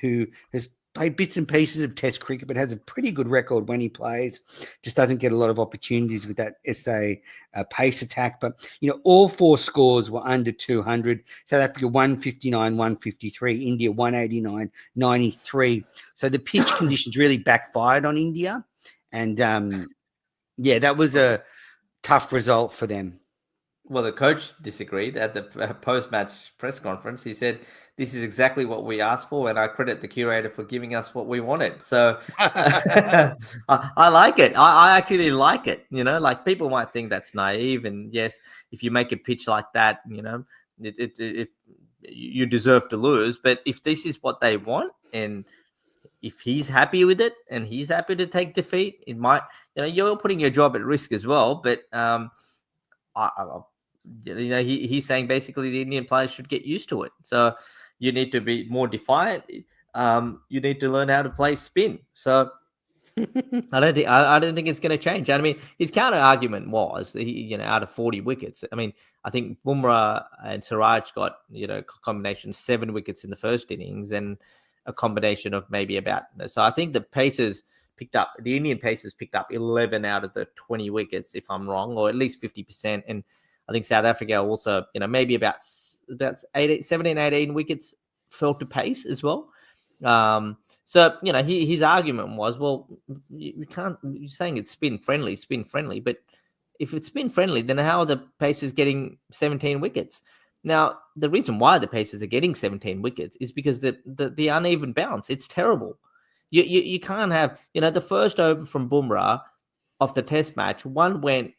who has played bits and pieces of Test cricket, but has a pretty good record when he plays. Just doesn't get a lot of opportunities with that SA pace attack. But, all 4 scores were under 200. South Africa 159, 153. India 189, 93. So the pitch conditions really backfired on India. And, that was a tough result for them. Well, the coach disagreed at the post-match press conference. He said, this is exactly what we asked for, and I credit the curator for giving us what we wanted. So I like it. I actually like it. People might think that's naive. And yes, if you make a pitch like that, you deserve to lose. But if this is what they want, and if he's happy with it and he's happy to take defeat, it might, you're putting your job at risk as well. But he's saying basically the Indian players should get used to it. So you need to be more defiant. You need to learn how to play spin. So I don't think it's going to change. I mean, his counter argument was, out of 40 wickets, I think Bumrah and Siraj got, combination 7 wickets in the first innings and a combination of maybe about. So I think the Indian Pacers picked up 11 out of the 20 wickets, if I'm wrong, or at least 50%. And I think South Africa also, maybe about 17, 18 wickets fell to pace as well. So, his argument was, well, you can't, you're saying it's spin friendly, but if it's spin friendly, then how are the Pacers getting 17 wickets? Now, the reason why the Pacers are getting 17 wickets is because the uneven bounce, it's terrible. You can't have, the first over from Bumrah of the test match, one went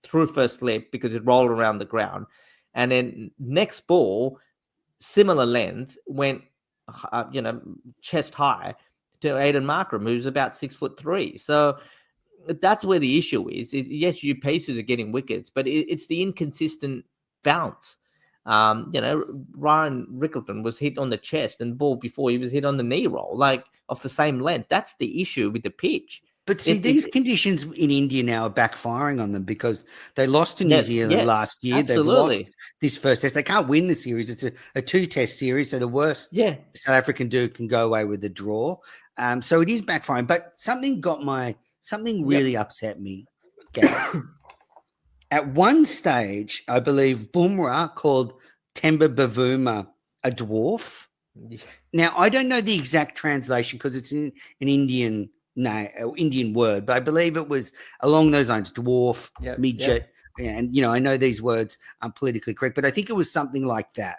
through first slip because it rolled around the ground. And then next ball, similar length, went, chest high to Aiden Markram, who's about 6'3". So that's where the issue is. Yes, you Pacers are getting wickets, but it's the inconsistent bounce. Ryan Rickelton was hit on the chest and the ball before he was hit on the knee roll, of the same length. That's the issue with the pitch. But see, these conditions in India now are backfiring on them because they lost to New Zealand last year. Absolutely. They've lost this first test. They can't win the series. It's a 2-test series, so the worst South Africa can do can go away with a draw. So it is backfiring. But something really upset me, Gary. At one stage, I believe Bumrah called Temba Bavuma a dwarf. Yeah. Now, I don't know the exact translation because it's in an Indian word, but I believe it was along those lines, dwarf, midget. And, I know these words aren't politically correct, but I think it was something like that.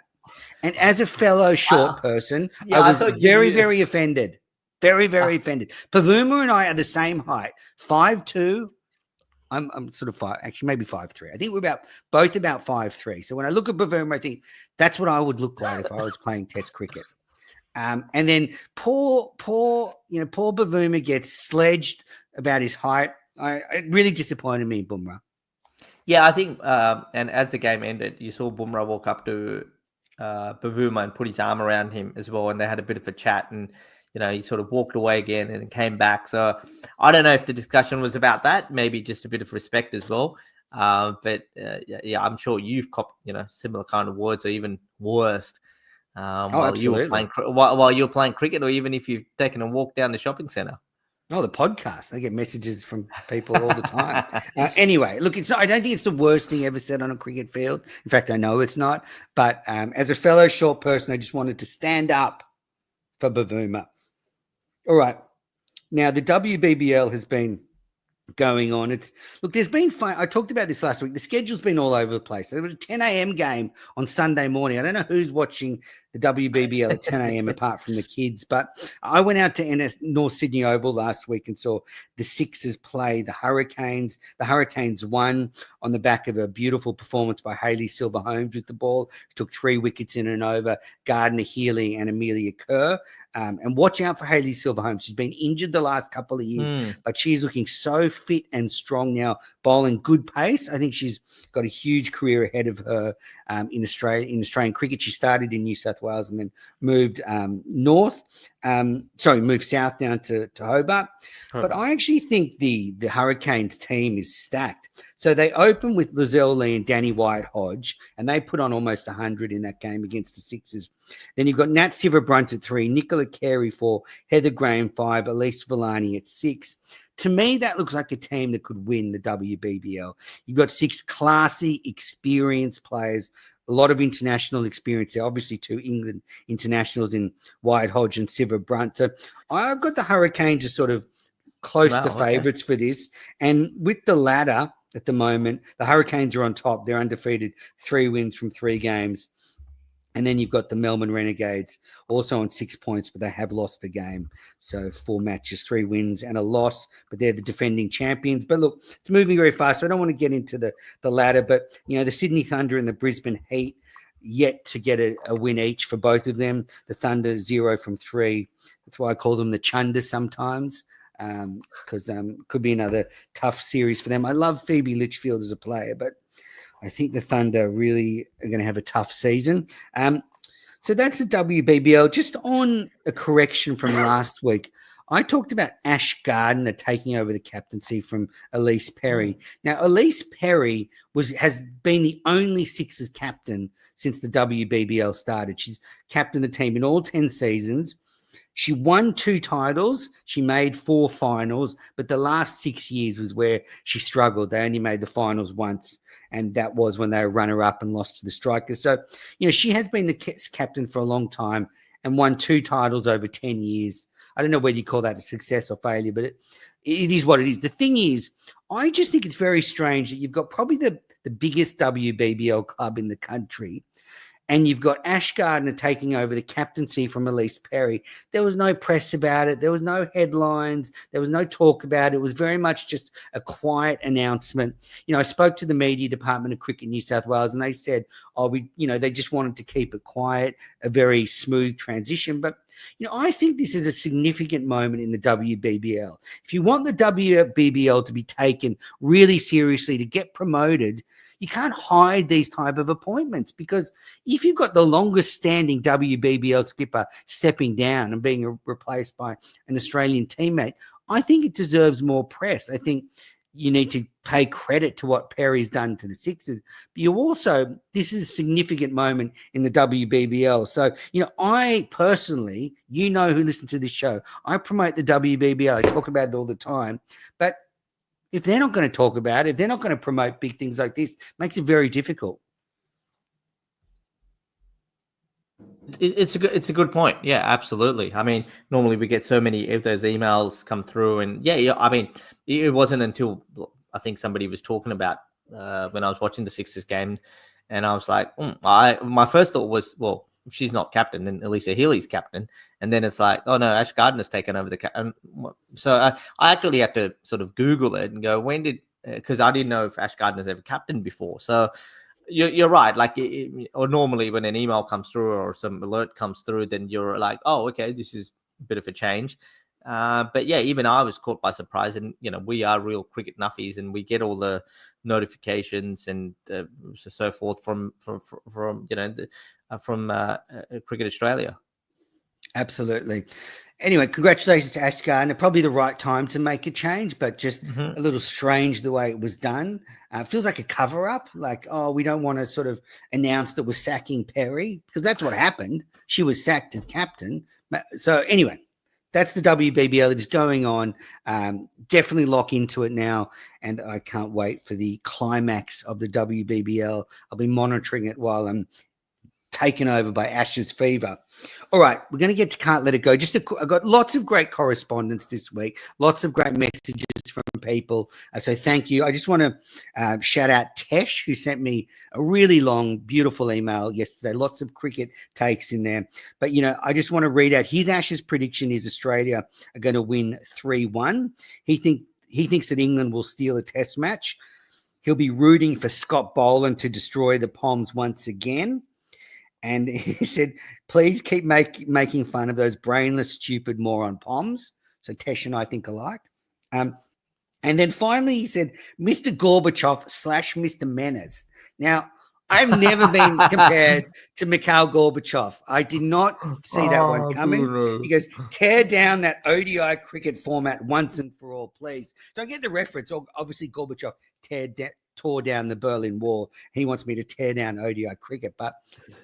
And as a fellow short person, I was very, very offended. Very, very offended. Pavuma and I are the same height, 5'2", I'm sort of five, actually maybe 5'3". I think we're both about 5'3". So when I look at Bavuma, I think that's what I would look like if I was playing Test cricket. And then poor Bavuma gets sledged about his height. It really disappointed me, Bumrah. Yeah, I think, and as the game ended, you saw Bumrah walk up to Bavuma and put his arm around him as well, and they had a bit of a chat, and he sort of walked away again and then came back. So I don't know if the discussion was about that, maybe just a bit of respect as well. But I'm sure you've copped similar kind of words or even worse while you were playing cricket, or even if you've taken a walk down the shopping centre. Oh, the podcast. I get messages from people all the time. Anyway, look, I don't think it's the worst thing ever said on a cricket field. In fact, I know it's not. But as a fellow short person, I just wanted to stand up for Bavuma. All right. Now, the WBBL has been going on. There's been fun. I talked about this last week. The schedule's been all over the place. There was a 10 a.m. game on Sunday morning. I don't know who's watching the WBBL at 10 a.m. apart from the kids, but I went out to North Sydney Oval last week and saw the Sixers play the Hurricanes. The Hurricanes won on the back of a beautiful performance by Hayley Silver-Holmes with the ball. She took 3 wickets in and over Gardner Healy and Amelia Kerr. And watch out for Hayley Silver-Holmes. She's been injured the last couple of years, but she's looking so fit and strong now, bowling good pace. I think she's got a huge career ahead of her in Australian cricket. She started in New South Wales and then moved moved south down to Hobart. But I actually think the Hurricanes team is stacked. So they open with Lizelle Lee and Danny White-Hodge, and they put on almost 100 in that game against the Sixers. Then you've got Nat Sciver-Brunt at 3, Nicola Carey 4, Heather Graham 5, Elise Villani at 6. To me, that looks like a team that could win the WBBL. You've got 6 classy, experienced players, a lot of international experience there. Obviously, 2 England internationals in White-Hodge and Sciver-Brunt. So I've got the Hurricanes as sort of close to favourites for this. And with the ladder at the moment, the Hurricanes are on top. They're undefeated, 3 wins from 3 games. And then you've got the Melbourne Renegades also on 6 points, but they have lost a game. So 4 matches, 3 wins and a loss, but they're the defending champions. But look, it's moving very fast. So I don't want to get into the ladder, but, the Sydney Thunder and the Brisbane Heat yet to get a win each for both of them. The Thunder 0 from 3. That's why I call them the Chunders sometimes, because could be another tough series for them. I love Phoebe Litchfield as a player, but I think the Thunder really are going to have a tough season. So that's the WBBL. Just on a correction from last week, I talked about Ash Gardner taking over the captaincy from Elise Perry. Now, Elise Perry has been the only Sixers captain since the WBBL started. She's captained the team in all 10 seasons. She won 2 titles. She made 4 finals, but the last 6 years was where she struggled. They only made the finals once, and that was when they were runner-up and lost to the Strikers. So, she has been the captain for a long time and won 2 titles over 10 years. I don't know whether you call that a success or failure, but it is what it is. The thing is, I just think it's very strange that you've got probably the biggest WBBL club in the country, and you've got Ash Gardner taking over the captaincy from Elise Perry. There was no press about it. There was no headlines. There was no talk about it. It was very much just a quiet announcement. I spoke to the media department of Cricket New South Wales, and they said, they just wanted to keep it quiet, a very smooth transition. But, I think this is a significant moment in the WBBL. If you want the WBBL to be taken really seriously, to get promoted, you can't hide these type of appointments, because if you've got the longest standing WBBL skipper stepping down and being replaced by an Australian teammate, I think it deserves more press. I think you need to pay credit to what Perry's done to the Sixers. But this is a significant moment in the WBBL. So, I personally, who listen to this show, I promote the WBBL. I talk about it all the time. But if they're not going to talk about it, if they're not going to promote big things like this, it makes it very difficult. It's a good point. Yeah, absolutely. I mean, normally we get so many of those emails come through, and I mean, it wasn't until I think somebody was talking about when I was watching the Sixers game, and I was like, my first thought was, well, if she's not captain, then Alyssa Healy's captain. And then it's like, oh no, Ash Gardner's taken over the captain. So I actually had to sort of Google it and go, when did because I didn't know if Ash Gardner's ever captained before. So you're right. Like, or normally when an email comes through or some alert comes through, then you're like, oh, okay, this is a bit of a change. But yeah, even I was caught by surprise, and we are real cricket nuffies, and we get all the notifications and so forth from Cricket Australia. Absolutely. Anyway, congratulations to Ash Gardner. Probably the right time to make a change, but just a little strange the way it was done. It feels like a cover-up. Like, oh, we don't want to sort of announce that we're sacking Perry, because that's what happened. She was sacked as captain. So anyway, that's the WBBL. It is going on. Definitely lock into it now, and I can't wait for the climax of the WBBL. I'll be monitoring it while I'm taken over by Ashes fever. All right, we're going to get to Can't Let It Go. I got lots of great correspondence this week, lots of great messages from people. So thank you. I just want to shout out Tesh, who sent me a really long, beautiful email yesterday. Lots of cricket takes in there. But, I just want to read out his Ashes prediction is Australia are going to win 3-1. He thinks that England will steal a test match. He'll be rooting for Scott Boland to destroy the Poms once again. And he said, please keep making fun of those brainless, stupid moron Poms. So Tesh and I think alike. And then finally he said, Mr. Gorbachev / Mr. Menes. Now, I've never been compared to Mikhail Gorbachev. I did not see that one coming. Bruno. He goes, tear down that ODI cricket format once and for all, please. So I get the reference. Obviously, Gorbachev tore down the Berlin Wall. He wants me to tear down ODI cricket. But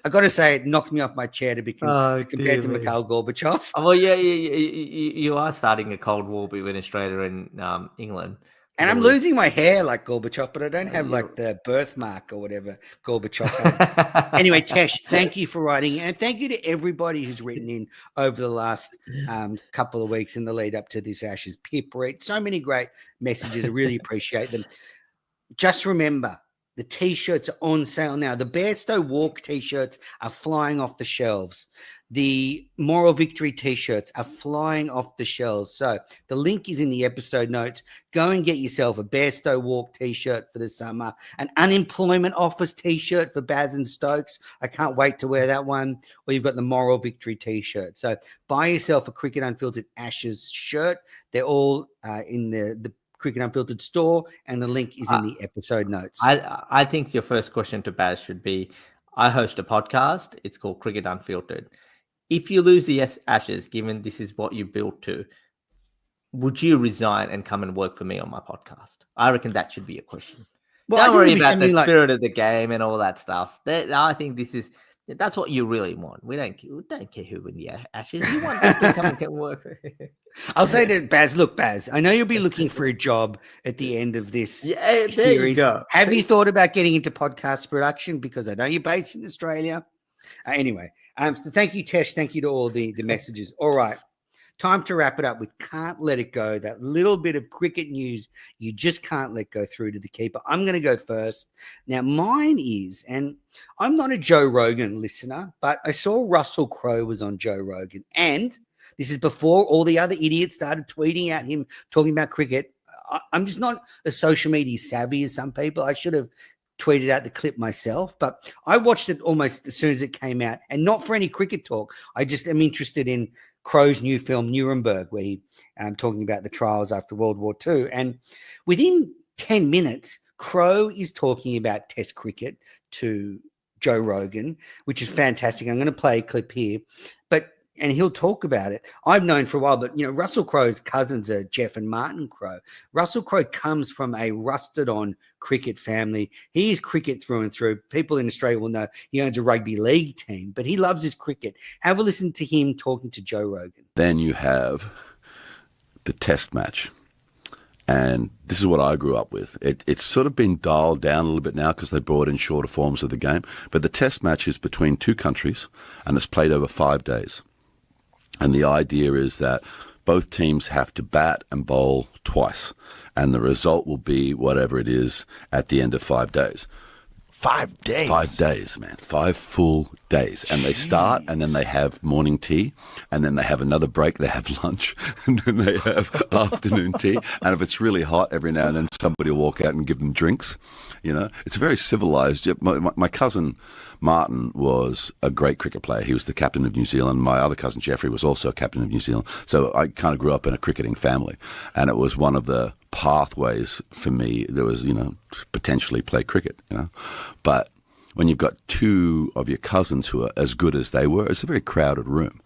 I got to say, it knocked me off my chair to be compared to Mikhail Gorbachev. Oh, well, yeah, you are starting a Cold War between Australia and England. And I'm losing my hair like Gorbachev, but I don't have like the birthmark or whatever Gorbachev had. Anyway, Tesh, thank you for writing. And thank you to everybody who's written in over the last couple of weeks in the lead up to this Ashes. Pip, Reed, so many great messages. I really appreciate them. Just remember, the T-shirts are on sale now. The Bairstow Walk T-shirts are flying off the shelves. The Moral Victory T-shirts are flying off the shelves. So the link is in the episode notes. Go and get yourself a Bairstow Walk T-shirt for the summer, an Unemployment Office T-shirt for Baz and Stokes. I can't wait to wear that one. Or you've got the Moral Victory T-shirt. So buy yourself a Cricket Unfiltered Ashes shirt. They're all in the Cricket Unfiltered store, and the link is in the episode notes. I think your first question to Baz should be, I host a podcast. It's called Cricket Unfiltered. If you lose the Ashes, given this is what you built to, would you resign and come and work for me on my podcast? I reckon that should be a question. Well, don't worry about the spirit of the game and all that stuff. I think that's what you really want. We don't care who wins the Ashes. You want them to come and work. I'll say to Baz, look, Baz, I know you'll be looking for a job at the end of this series. You go. Have you thought about getting into podcast production? Because I know you're based in Australia. Anyway, so thank you, Tesh. Thank you to all the messages. All right. Time to wrap it up with Can't Let It Go, that little bit of cricket news you just can't let go through to the keeper. I'm going to go first. Now, mine is, and I'm not a Joe Rogan listener, but I saw Russell Crowe was on Joe Rogan. And this is before all the other idiots started tweeting at him, talking about cricket. I'm just not as social media savvy as some people. I should have tweeted out the clip myself, but I watched it almost as soon as it came out, and not for any cricket talk. I just am interested in Crowe's new film, Nuremberg, where he talking about the trials after World War II. And within 10 minutes, Crowe is talking about Test cricket to Joe Rogan, which is fantastic. I'm going to play a clip here, and he'll talk about it. I've known for a while, but, Russell Crowe's cousins are Jeff and Martin Crowe. Russell Crowe comes from a rusted-on cricket family. He's cricket through and through. People in Australia will know he owns a rugby league team, but he loves his cricket. Have a listen to him talking to Joe Rogan. Then you have the Test match. And this is what I grew up with. It's sort of been dialed down a little bit now because they brought in shorter forms of the game. But the Test match is between two countries, and it's played over 5 days. And the idea is that both teams have to bat and bowl twice, and the result will be whatever it is at the end of 5 days. 5 days. 5 days, man. 5 full days. And they start, and then they have morning tea, and then they have another break. They have lunch, and then they have afternoon tea. And if it's really hot, every now and then somebody will walk out and give them drinks. You know, it's very civilized. My cousin Martin was a great cricket player. He was the captain of New Zealand. My other cousin Jeffrey was also a captain of New Zealand. So I kind of grew up in a cricketing family, and it was one of the pathways for me. There was, potentially play cricket, but when you've got two of your cousins who are as good as they were, it's a very crowded room.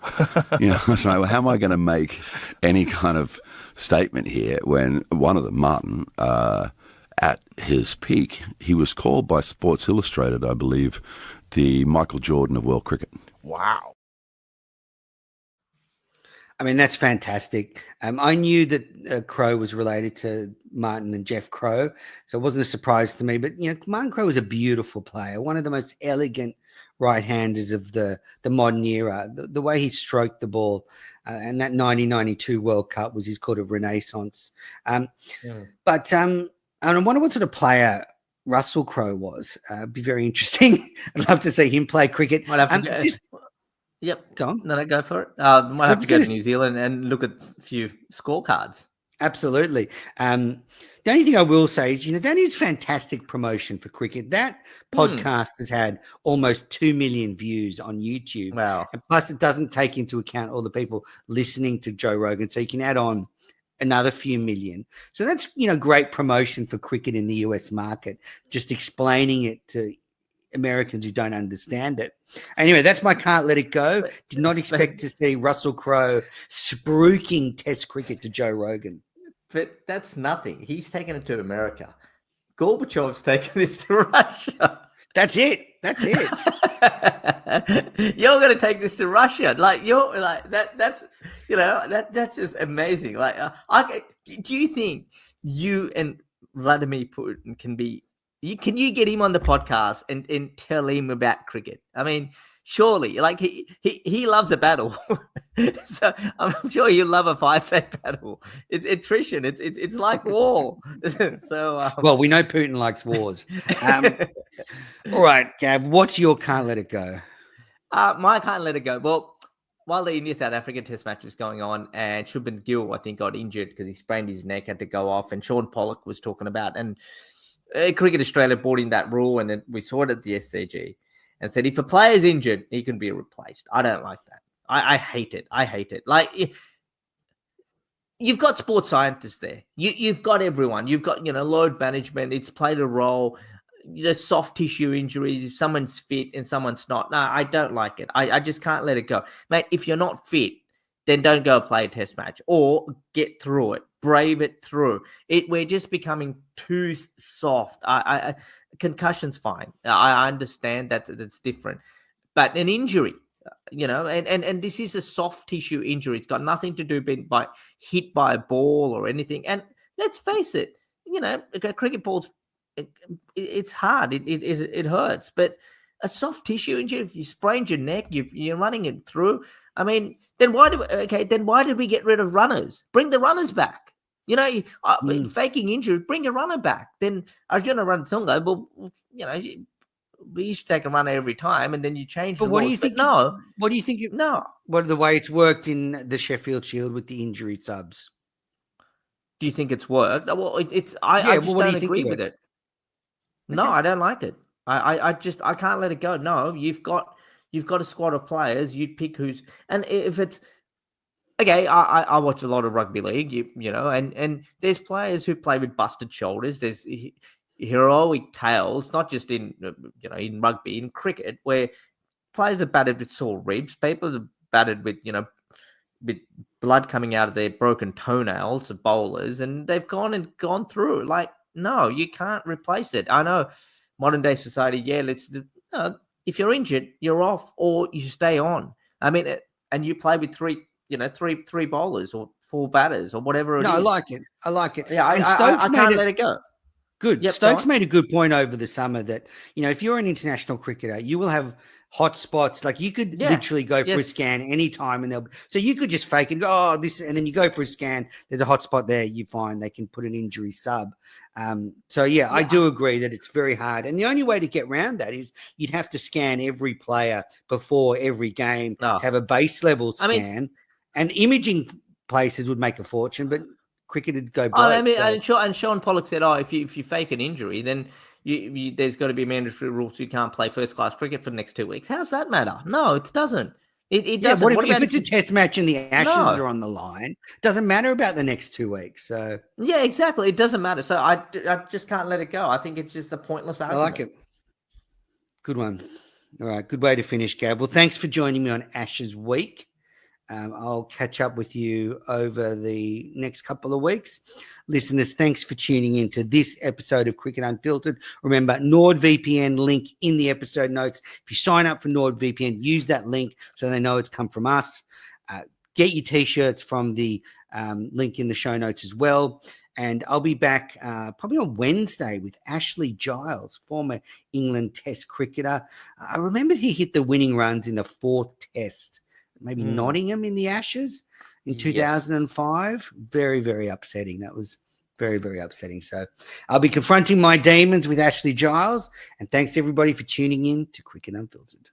So how am I going to make any kind of statement here when one of them, Martin, at his peak, he was called by Sports Illustrated, I believe, the Michael Jordan of world cricket. Wow. I mean, that's fantastic. I knew that Crowe was related to Martin and Jeff Crowe, so it wasn't a surprise to me. But, Martin Crowe was a beautiful player, one of the most elegant right-handers of the modern era. The way he stroked the ball, and that 1992 World Cup was his kind of renaissance. But I wonder what sort of player Russell Crowe was. It'd be very interesting. I'd love to see him play cricket. Might have to Yep. Go on. No, go for it. Might have to go to New Zealand and look at a few scorecards. Absolutely. The only thing I will say is, that is fantastic promotion for cricket. That podcast has had almost 2 million views on YouTube. Wow. And plus, it doesn't take into account all the people listening to Joe Rogan. So you can add on another few million. So that's, great promotion for cricket in the US market, just explaining it to Americans who don't understand it. Anyway, that's my can't let it go. Did not expect to see Russell Crowe spruiking Test cricket to Joe Rogan. But that's nothing. He's taken it to America. Gorbachev's taken this to Russia. That's it. You're going to take this to Russia. That's just amazing. Do you think you and Vladimir Putin can you get him on the podcast and tell him about cricket? I mean, surely, he loves a battle. So I'm sure he'll love a 5-day battle. It's attrition. It's like war. So well, we know Putin likes wars. All right, Gab, what's your can't let it go? My can't let it go. Well, while the India-South Africa Test match was going on, and Shubman Gill, I think, got injured because he sprained his neck, had to go off, and Sean Pollock was talking about, and Cricket Australia brought in that rule, and then we saw it at the SCG and said if a player is injured, he can be replaced. I don't like that. I hate it. You've got sports scientists there. You've got everyone. You've got, load management. It's played a role. Soft tissue injuries, if someone's fit and someone's not. No, I don't like it. I just can't let it go. Mate, if you're not fit, then don't go play a test match or get through it. Brave it through. We're just becoming too soft. Concussion's fine. I understand that's different. But an injury, and this is a soft tissue injury. It's got nothing to do by hit by a ball or anything. And let's face it, a cricket ball's it's hard. It hurts. But a soft tissue injury, if you sprained your neck, you're running it through. I mean, then why did we get rid of runners? Bring the runners back. Faking injury, bring a runner back. Then Arjuna Rantunga, we used to take a runner every time, and then you change. But what do you think? No. What do you think? No. What the way it's worked in the Sheffield Shield with the injury subs? Do you think it's worked? Well, I just don't agree with it. No, I don't like it. I can't let it go. No, you've got a squad of players. You pick who's, and if it's okay, I watch a lot of rugby league, and there's players who play with busted shoulders. There's heroic tales, not just in rugby, in cricket, where players are battered with sore ribs. People are battered with with blood coming out of their broken toenails of bowlers, and they've gone through. No, you can't replace it. I know modern day society. Yeah, if you're injured, you're off, or you stay on. I mean, and you play with three bowlers or 4 batters or whatever it is. No, I like it. Yeah, and Stokes I can't let it go. Good. Yep, Stokes made a good point over the summer that, if you're an international cricketer, you will have hotspots. Like you could Yeah. literally go for a Yes. scan anytime, and so you could just fake it. Go, oh, this, and then you go for a scan. There's a hotspot there. You find they can put an injury sub. So yeah, I do agree that it's very hard, and the only way to get around that is you'd have to scan every player before every game No. to have a base level I scan, mean- and imaging places would make a fortune, but cricket would go broke. I mean, so- and Sean Pollock said, "Oh, if you fake an injury, then there's got to be mandatory rules. You can't play first class cricket for the next 2 weeks. How's that matter? No, it doesn't. It yeah, doesn't. what if about it's a test match and the Ashes No. are on the line? Doesn't matter about the next 2 weeks. So Yeah, exactly. It doesn't matter. So I just can't let it go. I think it's just a pointless I argument. like it. Good one. All right, good way to finish, Gab. Well, thanks for joining me on Ashes Week. I'll catch up with you over the next couple of weeks. Listeners, thanks for tuning in to this episode of Cricket Unfiltered. Remember, NordVPN link in the episode notes. If you sign up for NordVPN, use that link so they know it's come from us. Get your T-shirts from the link in the show notes as well. And I'll be back probably on Wednesday with Ashley Giles, former England Test cricketer. I remember he hit the winning runs in the 4th Test, maybe Nottingham in the Ashes in 2005. Very, very upsetting. That was very, very upsetting. So I'll be confronting my demons with Ashley Giles. And thanks everybody for tuning in to Cricket Unfiltered.